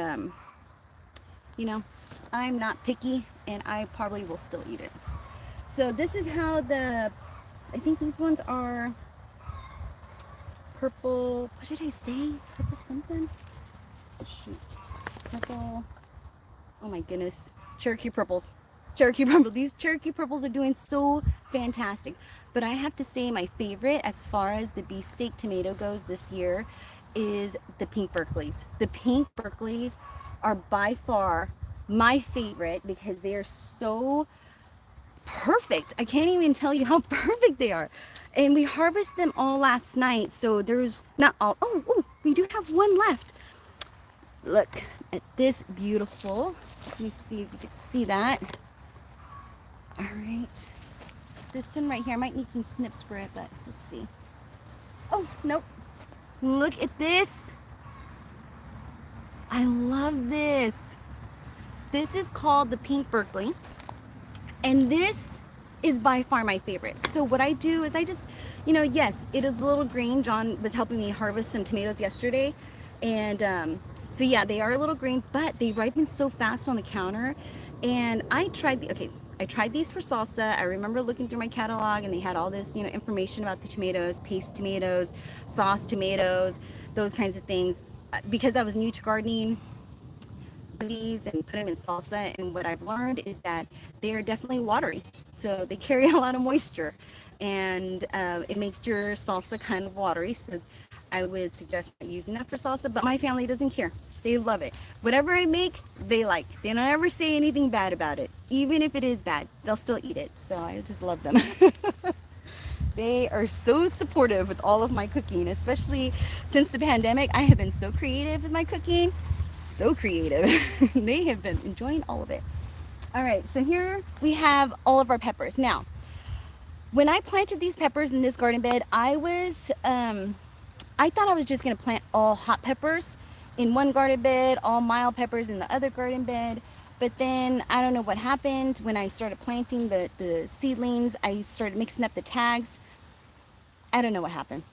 you know, I'm not picky, and I probably will still eat it. So this is how I think these ones are purple, what did I say? Purple something? Shoot. Purple, oh my goodness. Cherokee purples. Cherokee purple. These Cherokee purples are doing so fantastic. But I have to say my favorite as far as the beefsteak tomato goes this year is the pink Berkeleys. The pink Berkeleys are by far my favorite because they are so perfect. I can't even tell you how perfect they are. And we harvested them all last night, so there's not all. Oh, we do have one left. Look at this beautiful. Let me see if you can see that. All right. This one right here, I might need some snips for it, but let's see. Oh, nope. Look at this. I love this. This is called the Pink Berkeley. And this is by far my favorite. So what I do is I just, yes, it is a little green. John was helping me harvest some tomatoes yesterday. And so yeah, they are a little green, but they ripen so fast on the counter. And I tried these for salsa. I remember looking through my catalog and they had all this, information about the tomatoes, paste tomatoes, sauce tomatoes, those kinds of things. Because I was new to gardening, these and put them in salsa, and what I've learned is that they are definitely watery, so they carry a lot of moisture, and it makes your salsa kind of watery. So I would suggest not using that for salsa, but my family doesn't care. They love it. Whatever I make, they like. They don't ever say anything bad about it. Even if it is bad, they'll still eat it. So I just love them. They are so supportive with all of my cooking, especially since the pandemic. I have been so creative with my cooking. So creative. They have been enjoying all of it. All right, so here we have all of our peppers. Now, when I planted these peppers in this garden bed, I thought I was just gonna plant all hot peppers in one garden bed, all mild peppers in the other garden bed. But then I don't know what happened when I started planting the seedlings. I started mixing up the tags. I don't know what happened.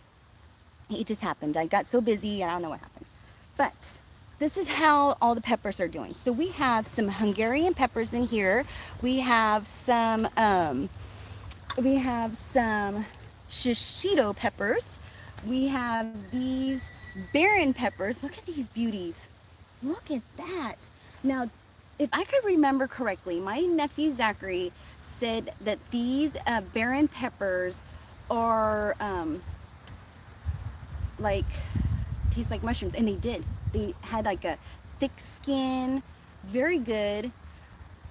It just happened. I got so busy, I don't know what happened. But this is how all the peppers are doing. So we have some Hungarian peppers in here. We have some shishito peppers. We have these Baron peppers. Look at these beauties. Look at that. Now, if I could remember correctly, my nephew Zachary said that these Baron peppers are taste like mushrooms, and they did. They had like a thick skin, very good.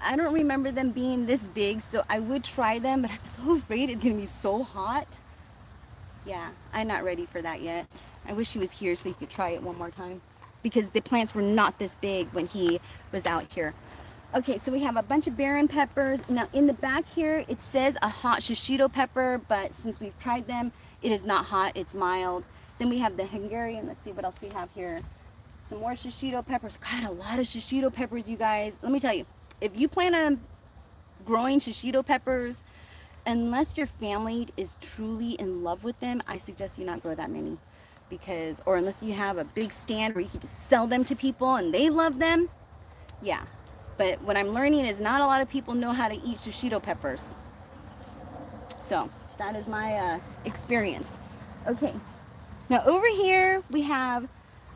I don't remember them being this big, so I would try them, but I'm so afraid it's gonna be so hot. Yeah, I'm not ready for that yet. I wish he was here so he could try it one more time, because the plants were not this big when he was out here. Okay, so we have a bunch of Baron peppers. Now in the back here, it says a hot shishito pepper, but since we've tried them, it is not hot, it's mild. Then we have the Hungarian. Let's see what else we have here. Some more shishito peppers. God, a lot of shishito peppers, you guys. Let me tell you, if you plan on growing shishito peppers, unless your family is truly in love with them, I suggest you not grow that many. Or unless you have a big stand where you can just sell them to people and they love them, yeah. But what I'm learning is not a lot of people know how to eat shishito peppers. So that is my experience. Okay, now over here we have,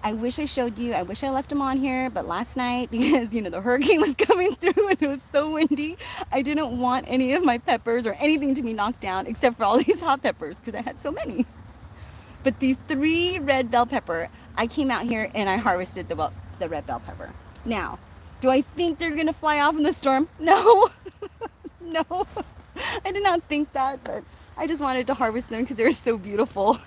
I wish I showed you, I wish I left them on here, but last night, because the hurricane was coming through and it was so windy, I didn't want any of my peppers or anything to be knocked down except for all these hot peppers because I had so many. But these 3 red bell pepper, I came out here and I harvested the red bell pepper. Now, do I think they're gonna fly off in the storm? No, no, I did not think that, but I just wanted to harvest them because they're so beautiful.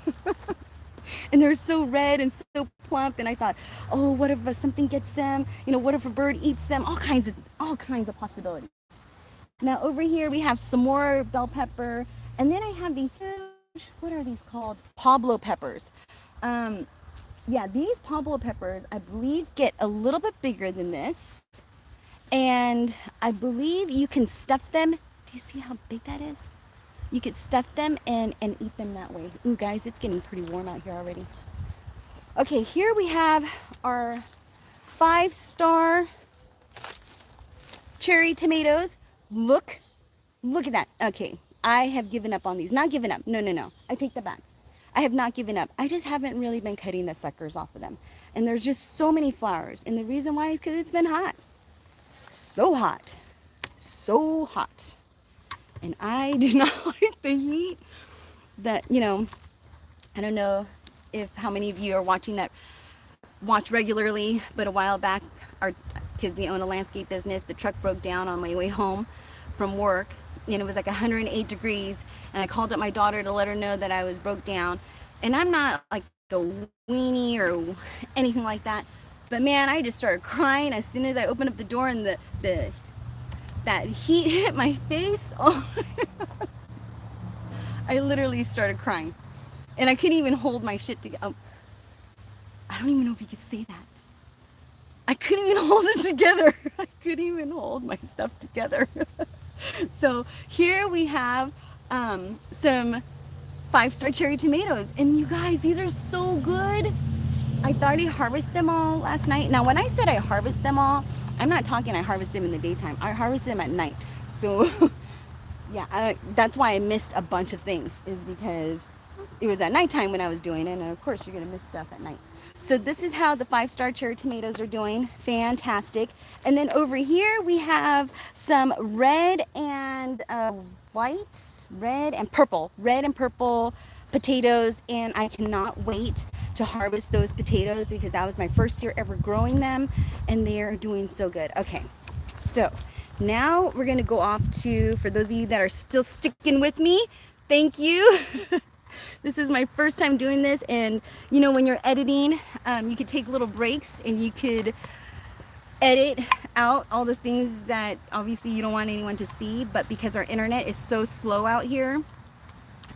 And they're so red and so plump, and I thought, oh, what if something gets them? What if a bird eats them? All kinds of possibilities. Now over here we have some more bell pepper, and then I have these huge, what are these called? Pablo peppers. Yeah, these Pablo peppers, I believe, get a little bit bigger than this, and I believe you can stuff them. Do you see how big that is? You could stuff them and eat them that way. Ooh, guys, it's getting pretty warm out here already. Okay, here we have our 5-star cherry tomatoes. Look at that. Okay, I have given up on these. Not given up. No. I take that back. I have not given up. I just haven't really been cutting the suckers off of them. And there's just so many flowers. And the reason why is because it's been hot. So hot. So hot. And I do not like the heat that, I don't know how many of you are watch regularly, but a while back, because we own a landscape business. The truck broke down on my way home from work, and it was like 108 degrees. And I called up my daughter to let her know that I was broke down. And I'm not like a weenie or anything like that. But man, I just started crying as soon as I opened up the door and that heat hit my face. Oh, I literally started crying. And I couldn't even hold my shit together. I don't even know if you could say that. I couldn't even hold it together. I couldn't even hold my stuff together. So here we have some 5-star cherry tomatoes. And you guys, these are so good. I thought I harvested them all last night. Now, when I said I harvest them all, I'm not talking I harvest them in the daytime. I harvest them at night. So yeah, that's why I missed a bunch of things, is because it was at nighttime when I was doing it. And of course, you're going to miss stuff at night. So this is how the 5-star cherry tomatoes are doing. Fantastic. And then over here we have some red and red and purple potatoes. And I cannot wait to harvest those potatoes because that was my first year ever growing them, and they are doing so good. Okay, so now we're gonna go off to, for those of you that are still sticking with me, thank you. This is my first time doing this, and you know, when you're editing, you could take little breaks and you could edit out all the things that obviously you don't want anyone to see, but because our internet is so slow out here,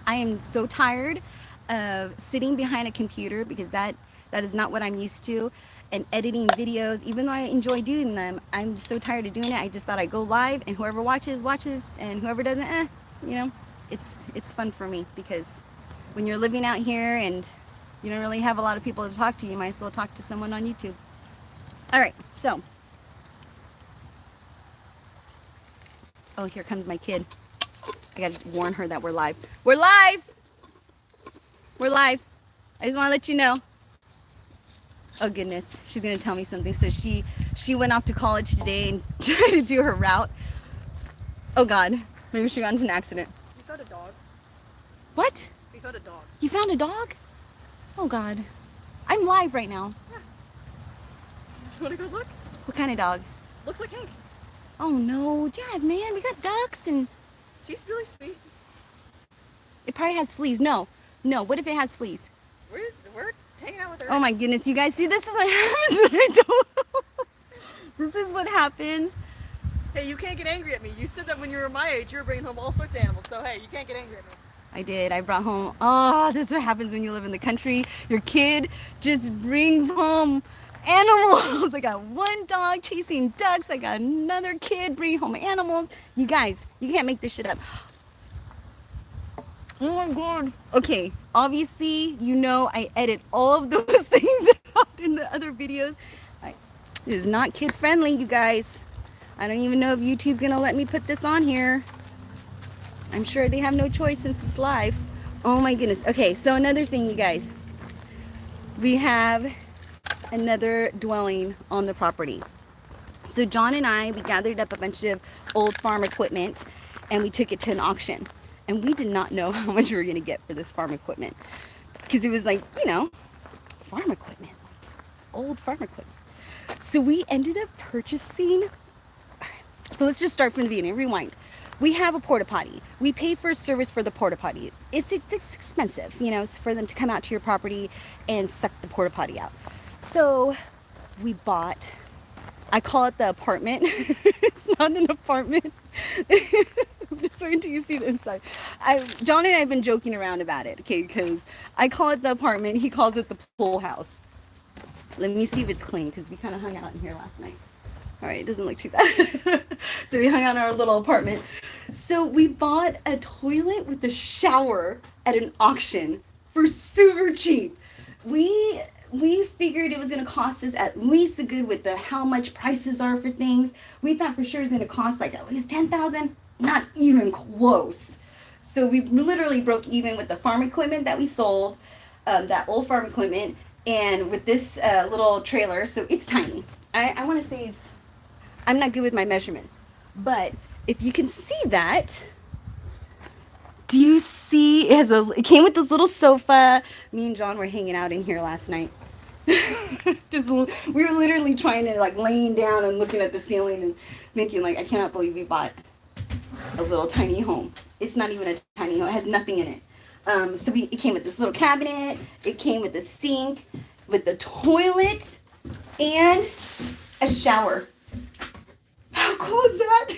I am so tired of sitting behind a computer, because that is not what I'm used to, and editing videos. Even though I enjoy doing them, I'm so tired of doing it. I just thought I'd go live, and whoever watches, and whoever doesn't, you know, it's fun for me, because when you're living out here and you don't really have a lot of people to talk to, you might as well talk to someone on YouTube. All right, so, oh, here comes my kid. I gotta warn her that we're live. We're live! We're live. I just want to let you know. Oh goodness, she's gonna tell me something. So she went off to college today and tried to do her route. Oh God, maybe she got into an accident. We found a dog. What? We found a dog. You found a dog? Oh God, I'm live right now. Yeah. You wanna go look? What kind of dog? Looks like Hank. Oh no, Jazz, man, we got ducks and She's really sweet. it probably has fleas. No, what if it has fleas? We're hanging out with her. Oh my goodness, you guys, see, this is what happens when I don't. This is what happens. Hey, you can't get angry at me. You said that when you were my age, you were bringing home all sorts of animals. So hey, you can't get angry at me. I did. I brought home, oh, this is what happens when you live in the country. Your kid just brings home animals. I got one dog chasing ducks. I got another kid bringing home animals. You guys, you can't make this shit up. Oh my God. Okay, obviously, you know I edit all of those things out in the other videos. It is not kid friendly, you guys. I don't even know if YouTube's gonna let me put this on here. I'm sure they have no choice since it's live. Oh my goodness. Okay, so another thing, you guys. We have another dwelling on the property. So John and I, we gathered up a bunch of old farm equipment and we took it to an auction. And we did not know how much we were gonna get for this farm equipment. Because it was like, you know, farm equipment, like old farm equipment. So we ended up purchasing, so let's just start from the beginning, rewind. We have a porta potty. We pay for a service for the porta potty. It's expensive, you know, for them to come out to your property and suck the porta potty out. So we bought, I call it the apartment. It's not an apartment. Just wait until you see the inside. John and I have been joking around about it, okay, because I call it the apartment, he calls it the pool house. Let me see if it's clean, because we kind of hung out in here last night. All right, it doesn't look too bad. So we hung out in our little apartment. So we bought a toilet with a shower at an auction for super cheap. We figured it was going to cost us at least a good, with the how much prices are for things. We thought for sure it was going to cost like at least $10,000. Not even close. So we literally broke even with the farm equipment that we sold, that old farm equipment, and with this little trailer. So it's tiny. I want to say it's, I'm not good with my measurements, but if you can see that, do you see it came with this little sofa. Me and John were hanging out in here last night. We were literally trying to like laying down and looking at the ceiling and thinking like, I cannot believe we bought a little tiny home. It's not even a tiny home. It has nothing in it. It came with this little cabinet. It came with a sink, with the toilet, and a shower. How cool is that?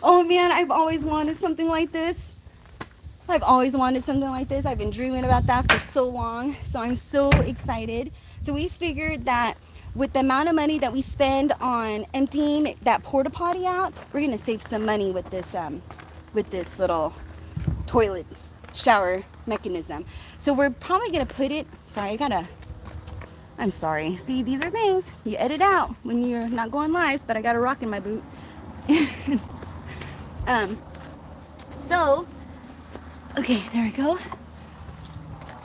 Oh man, I've always wanted something like this. I've always wanted something like this. I've been dreaming about that for so long. So I'm so excited. So we figured that with the amount of money that we spend on emptying that porta potty out, we're gonna save some money with this little toilet shower mechanism. So we're probably gonna put it, I'm sorry. See, these are things you edit out when you're not going live, but I got a rock in my boot. Okay, there we go.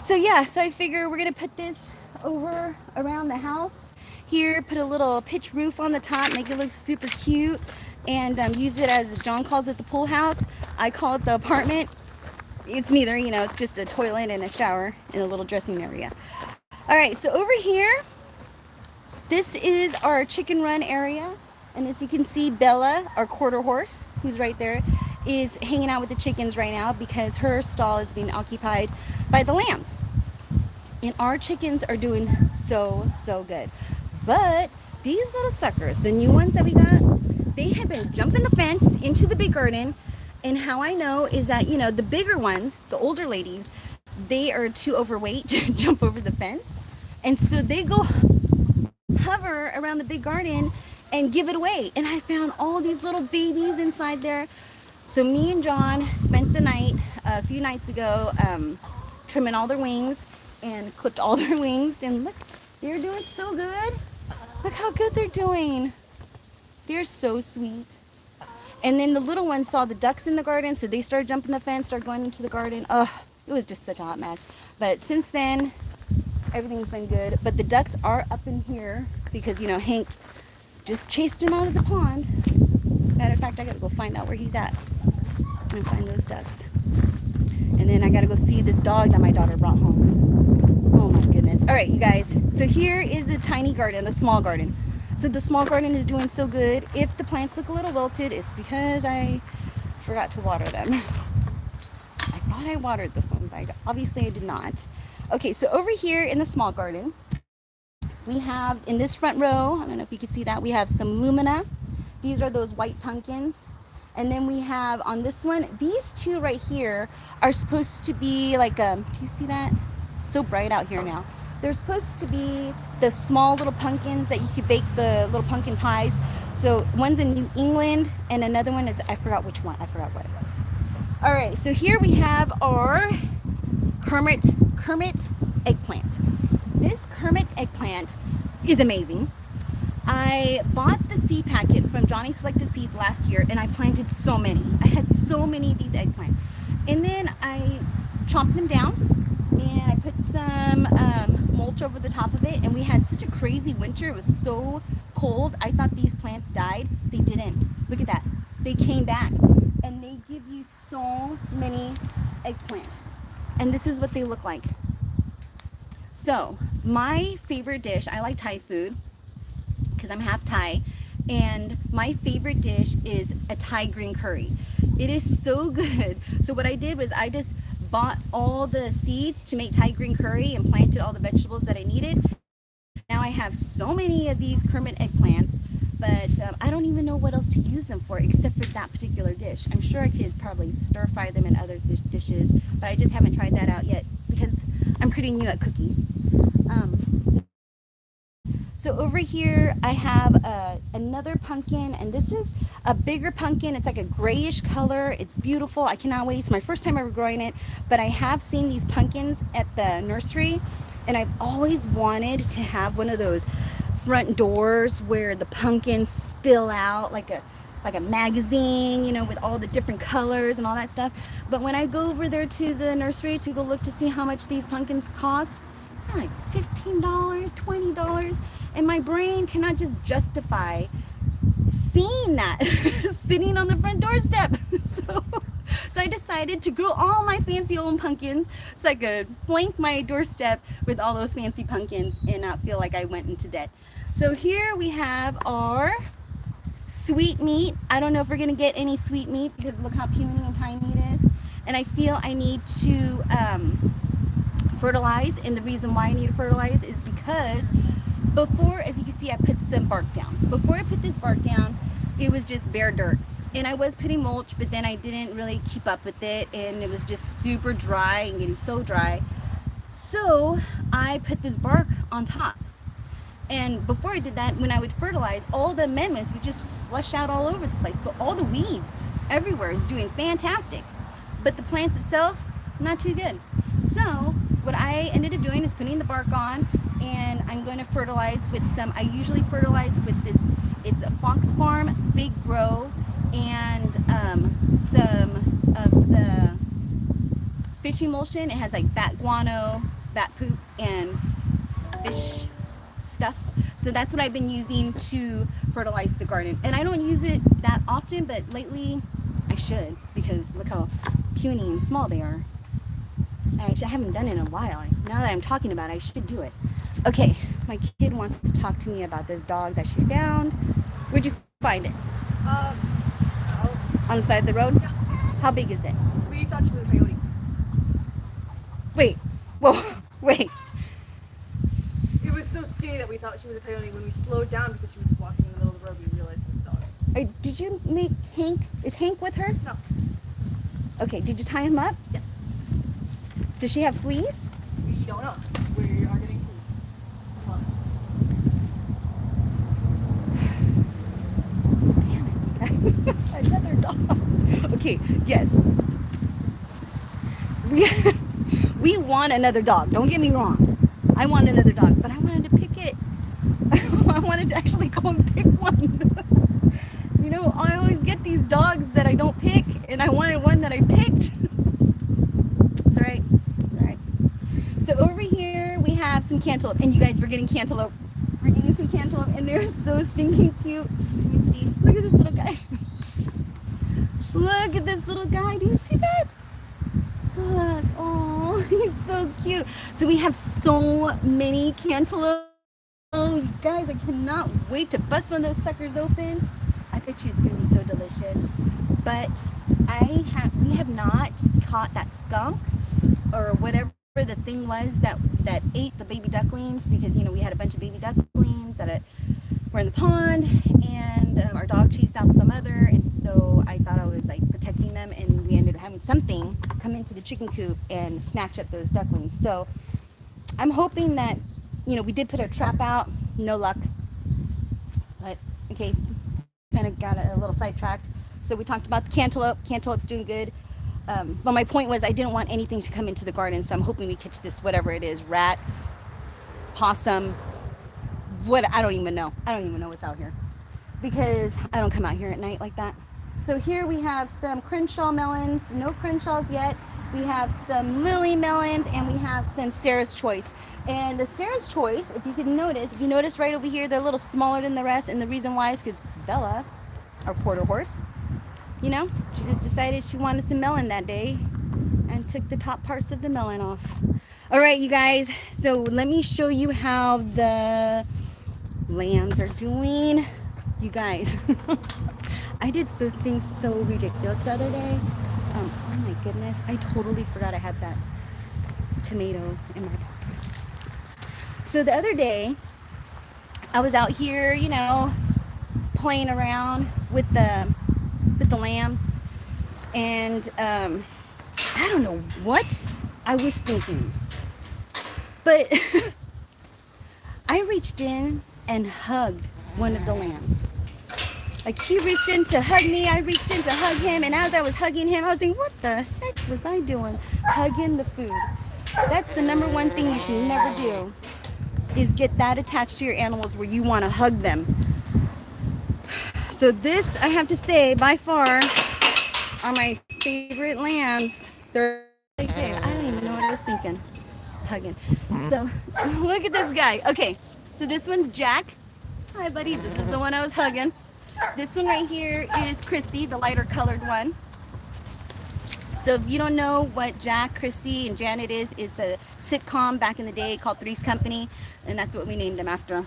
So I figure we're gonna put this over around the house here, put a little pitch roof on the top, make it look super cute, and use it as John calls it the pool house. I call it the apartment. It's neither, it's just a toilet and a shower and a little dressing area. All right, so over here, this is our chicken run area. And as you can see, Bella, our quarter horse, who's right there, is hanging out with the chickens right now because her stall is being occupied by the lambs. And our chickens are doing so good. But these little suckers, the new ones that we got, they have been jumping the fence into the big garden. And how I know is that, the bigger ones, the older ladies, they are too overweight to jump over the fence. And so they go hover around the big garden and give it away. And I found all these little babies inside there. So me and John spent the night a few nights ago trimming all their wings and clipped all their wings. And look, they're doing so good. Look how good they're doing. They're so sweet. And then the little ones saw the ducks in the garden, so they started jumping the fence, started going into the garden. Oh, it was just such a hot mess. But since then, everything's been good. But the ducks are up in here because, Hank just chased him out of the pond. Matter of fact, I gotta go find out where he's at and find those ducks. And then I gotta go see this dog that my daughter brought home. Oh my goodness. All right, you guys. So here is a tiny garden, the small garden. So the small garden is doing so good. If the plants look a little wilted, it's because I forgot to water them. I thought I watered this one, but obviously I did not. Okay, so over here in the small garden, we have in this front row, I don't know if you can see that, we have some Lumina. These are those white pumpkins. And then we have on this one, these two right here are supposed to be like, do you see that? It's so bright out here now. They're supposed to be the small little pumpkins that you could bake the little pumpkin pies. So one's in New England and another one is, I forgot which one, I forgot what it was. All right, so here we have our Kermit eggplant. This Kermit eggplant is amazing. I bought the seed packet from Johnny Selected Seeds last year and I planted so many. I had so many of these eggplant. And then I chopped them down and I put some mulch over the top of it, and we had such a crazy winter. It was so cold. I thought these plants died. They didn't. Look at that. They came back and they give you so many eggplant. And this is what they look like. So my favorite dish, I like Thai food because I'm half Thai, and my favorite dish is a Thai green curry. It is so good. So what I did was I just bought all the seeds to make Thai green curry and planted all the vegetables that I needed. Now I have so many of these Kermit eggplants, but I don't even know what else to use them for except for that particular dish. I'm sure I could probably stir fry them in other dishes, but I just haven't tried that out yet because I'm pretty new at cooking. So over here I have another pumpkin, and this is a bigger pumpkin. It's like a grayish color. It's beautiful. I cannot wait. It's my first time ever growing it, but I have seen these pumpkins at the nursery, and I've always wanted to have one of those front doors where the pumpkins spill out like a magazine, with all the different colors and all that stuff. But when I go over there to the nursery to go look to see how much these pumpkins cost, they're like $15, $20. And my brain cannot just justify seeing that sitting on the front doorstep. So I decided to grow all my fancy old pumpkins so I could flank my doorstep with all those fancy pumpkins and not feel like I went into debt. So here we have our sweet meat. I don't know if we're gonna get any sweet meat because look how puny and tiny it is. And I feel I need to fertilize, and the reason why I need to fertilize is because before, as you can see, I put some bark down. Before I put this bark down, it was just bare dirt. And I was putting mulch, but then I didn't really keep up with it, and it was just super dry and getting so dry. So I put this bark on top. And before I did that, when I would fertilize, all the amendments would just flush out all over the place. So all the weeds everywhere is doing fantastic. But the plants itself, not too good. So what I ended up doing is putting the bark on, and I'm going to fertilize with some, I usually fertilize with this, it's a Fox Farm Big Grow, and some of the fish emulsion. It has like bat guano, bat poop, and fish stuff. So that's what I've been using to fertilize the garden. And I don't use it that often, but lately I should, because look how puny and small they are. I haven't done it in a while. Now that I'm talking about it, I should do it. Okay, my kid wants to talk to me about this dog that she found. Where'd you find it? On the side of the road? Yeah. How big is it? We thought she was a coyote. Wait, whoa, wait. It was so skinny that we thought she was a coyote. When we slowed down because she was walking in the middle of the road, we realized it was a dog. Did you make Hank, is Hank with her? No. Okay, did you tie him up? Yes. Does she have fleas? We don't know. We are getting food. Come on. Damn it. Another dog. Okay, yes. We want another dog. Don't get me wrong. I want another dog, but I wanted to pick it. I wanted to actually go and pick one. You know, I always get these dogs that I don't pick, and I wanted one that I picked. It's all right. It's all right. So over here we have some cantaloupe, and you guys, we're getting cantaloupe. We're getting some cantaloupe, and they're so stinking cute. Let me see. Look at this little guy. Look at this little guy. Do you see that? Look. Oh, he's so cute. So we have so many cantaloupe. Oh, you guys, I cannot wait to bust one of those suckers open. I bet you it's going to be so delicious. But we have not caught that skunk or whatever the thing was that ate the baby ducklings, because, you know, we had a bunch of baby ducklings that were in the pond, and our dog chased out the mother, and so I thought I was like protecting them, and we ended up having something come into the chicken coop and snatch up those ducklings. So I'm hoping that, you know, we did put a trap out, no luck, but okay, kind of got a little sidetracked. So we talked about the cantaloupe. Cantaloupe's doing good. But my point was I didn't want anything to come into the garden, so I'm hoping we catch this, whatever it is, rat, possum, what, I don't even know. I don't even know what's out here, because I don't come out here at night like that. So here we have some Crenshaw melons, no Crenshaws yet. We have some Lily melons, and we have some Sarah's Choice. And the Sarah's Choice, if you notice right over here, they're a little smaller than the rest, and the reason why is because Bella, our quarter horse, you know, she just decided she wanted some melon that day and took the top parts of the melon off. All right, you guys, so let me show you how the lambs are doing. You guys, I did something so ridiculous the other day. Oh my goodness, I totally forgot I had that tomato in my pocket. So the other day, I was out here, you know, playing around with the lambs, and I don't know what I was thinking, but I reached in and hugged one of the lambs. Like, he reached in to hug me, I reached in to hug him, and as I was hugging him, I was thinking, what the heck was I doing? Hugging the food. That's the number one thing you should never do, is get that attached to your animals where you want to hug them. So this, I have to say, by far, are my favorite lambs. They're I don't even know what I was thinking. Hugging. So look at this guy. Okay, so this one's Jack. Hi, buddy. This is the one I was hugging. This one right here is Christy, the lighter colored one. So if you don't know what Jack, Chrissy, and Janet is, it's a sitcom back in the day called Three's Company, and that's what we named them after.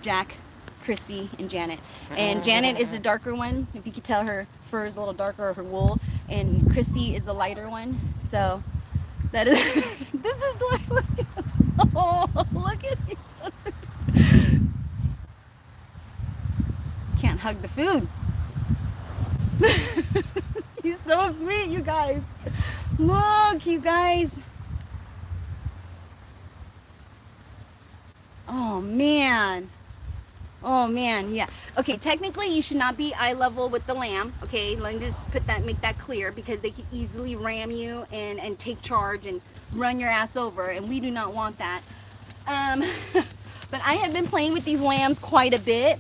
Jack, Chrissy, and Janet. And Janet is the darker one. If you could tell, her fur is a little darker, or her wool. And Chrissy is the lighter one. So that is, this is what, look, oh, look at it. So sweet. Can't hug the food. He's so sweet, you guys. Look, you guys. Oh man. Oh man, yeah. Okay, technically you should not be eye level with the lamb. Okay, let me just make that clear, because they can easily ram you and take charge and run your ass over, and we do not want that. But I have been playing with these lambs quite a bit.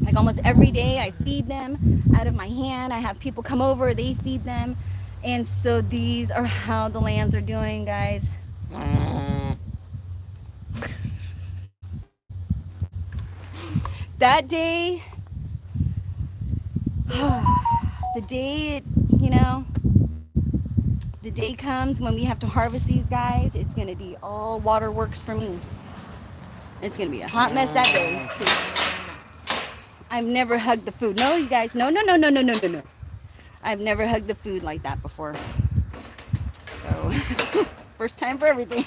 Like almost every day I feed them out of my hand. I have people come over, they feed them. And so these are how the lambs are doing, guys. That day, the day, the day comes when we have to harvest these guys, it's going to be all waterworks for me. It's going to be a hot mess that day. I've never hugged the food. No, you guys, no. I've never hugged the food like that before. So, first time for everything.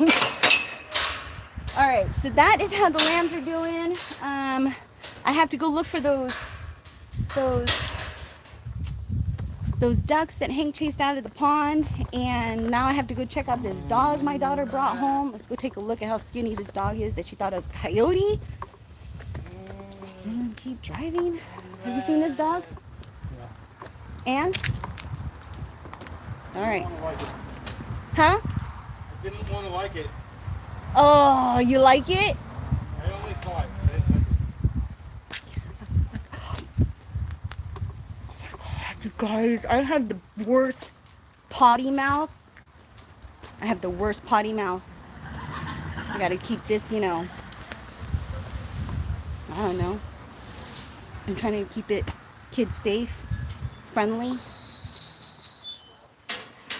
All right, so that is how the lambs are doing. I have to go look for those ducks that Hank chased out of the pond, and now I have to go check out this dog my daughter brought home. Let's go take a look at how skinny this dog is that she thought it was a coyote. And keep driving. Have you seen this dog? Yeah. And? All right. Huh? I didn't want to like it. Oh, you like it? I only saw it. I didn't touch it. Oh my God, you guys, I have the worst potty mouth. I have the worst potty mouth. I gotta keep this, I don't know. I'm trying to keep it kids safe, friendly.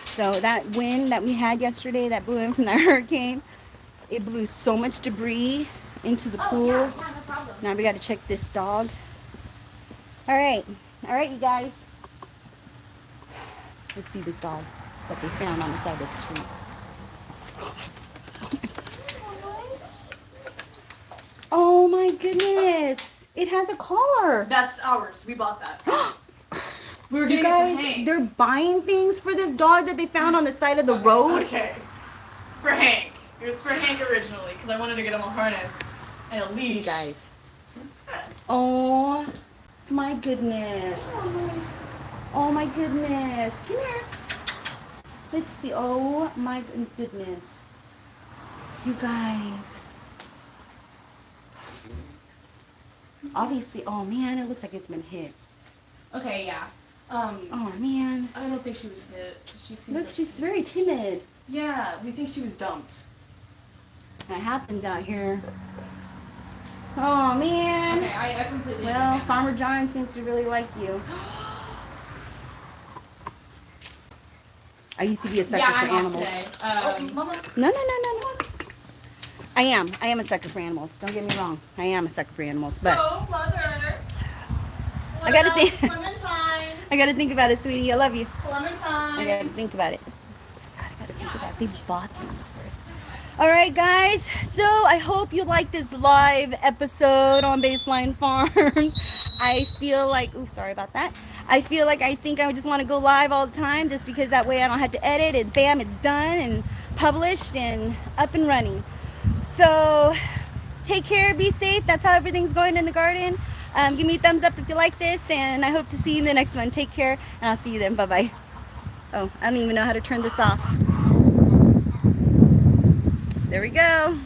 So that wind that we had yesterday that blew in from that hurricane, it blew so much debris into the pool. Yeah, no problem. Now we got to check this dog. All right, you guys. Let's see this dog that they found on the side of the street. Oh my goodness. It has a collar. That's ours. We bought that. We were You getting it from guys, Hank. they're buying things for this dog that they found on the side of the road. Okay. For Hank. It was for Hank originally, because I wanted to get him a harness and a leash. You guys. Oh my goodness. Oh, nice. Oh my goodness. Come here. Let's see. Oh my goodness. You guys. Obviously, oh man, it looks like it's been hit. Okay, yeah. Oh man. I don't think she was hit. She seems Look, like... she's very timid. Yeah, we think she was dumped. That happens out here. Oh man. Okay, I completely Well, understand. Farmer John seems to really like you. I used to be a sucker Yeah, for I'm off animals. today. Mama. No. I am a sucker for animals. Don't get me wrong. I am a sucker for animals, but So, mother. I gotta think. Clementine. I gotta think about it, sweetie. I love you. I Clementine. gotta think about it. God, I gotta think about it. They bought things for it. All right, guys. So I hope you like this live episode on Baseline Farms. I feel like, sorry about that. I think I just want to go live all the time, just because that way I don't have to edit and bam, it's done and published and up and running. So take care, be safe. That's how everything's going in the garden. Give me a thumbs up if you like this, and I hope to see you in the next one. Take care, and I'll see you then. Bye-bye. Oh, I don't even know how to turn this off. There we go.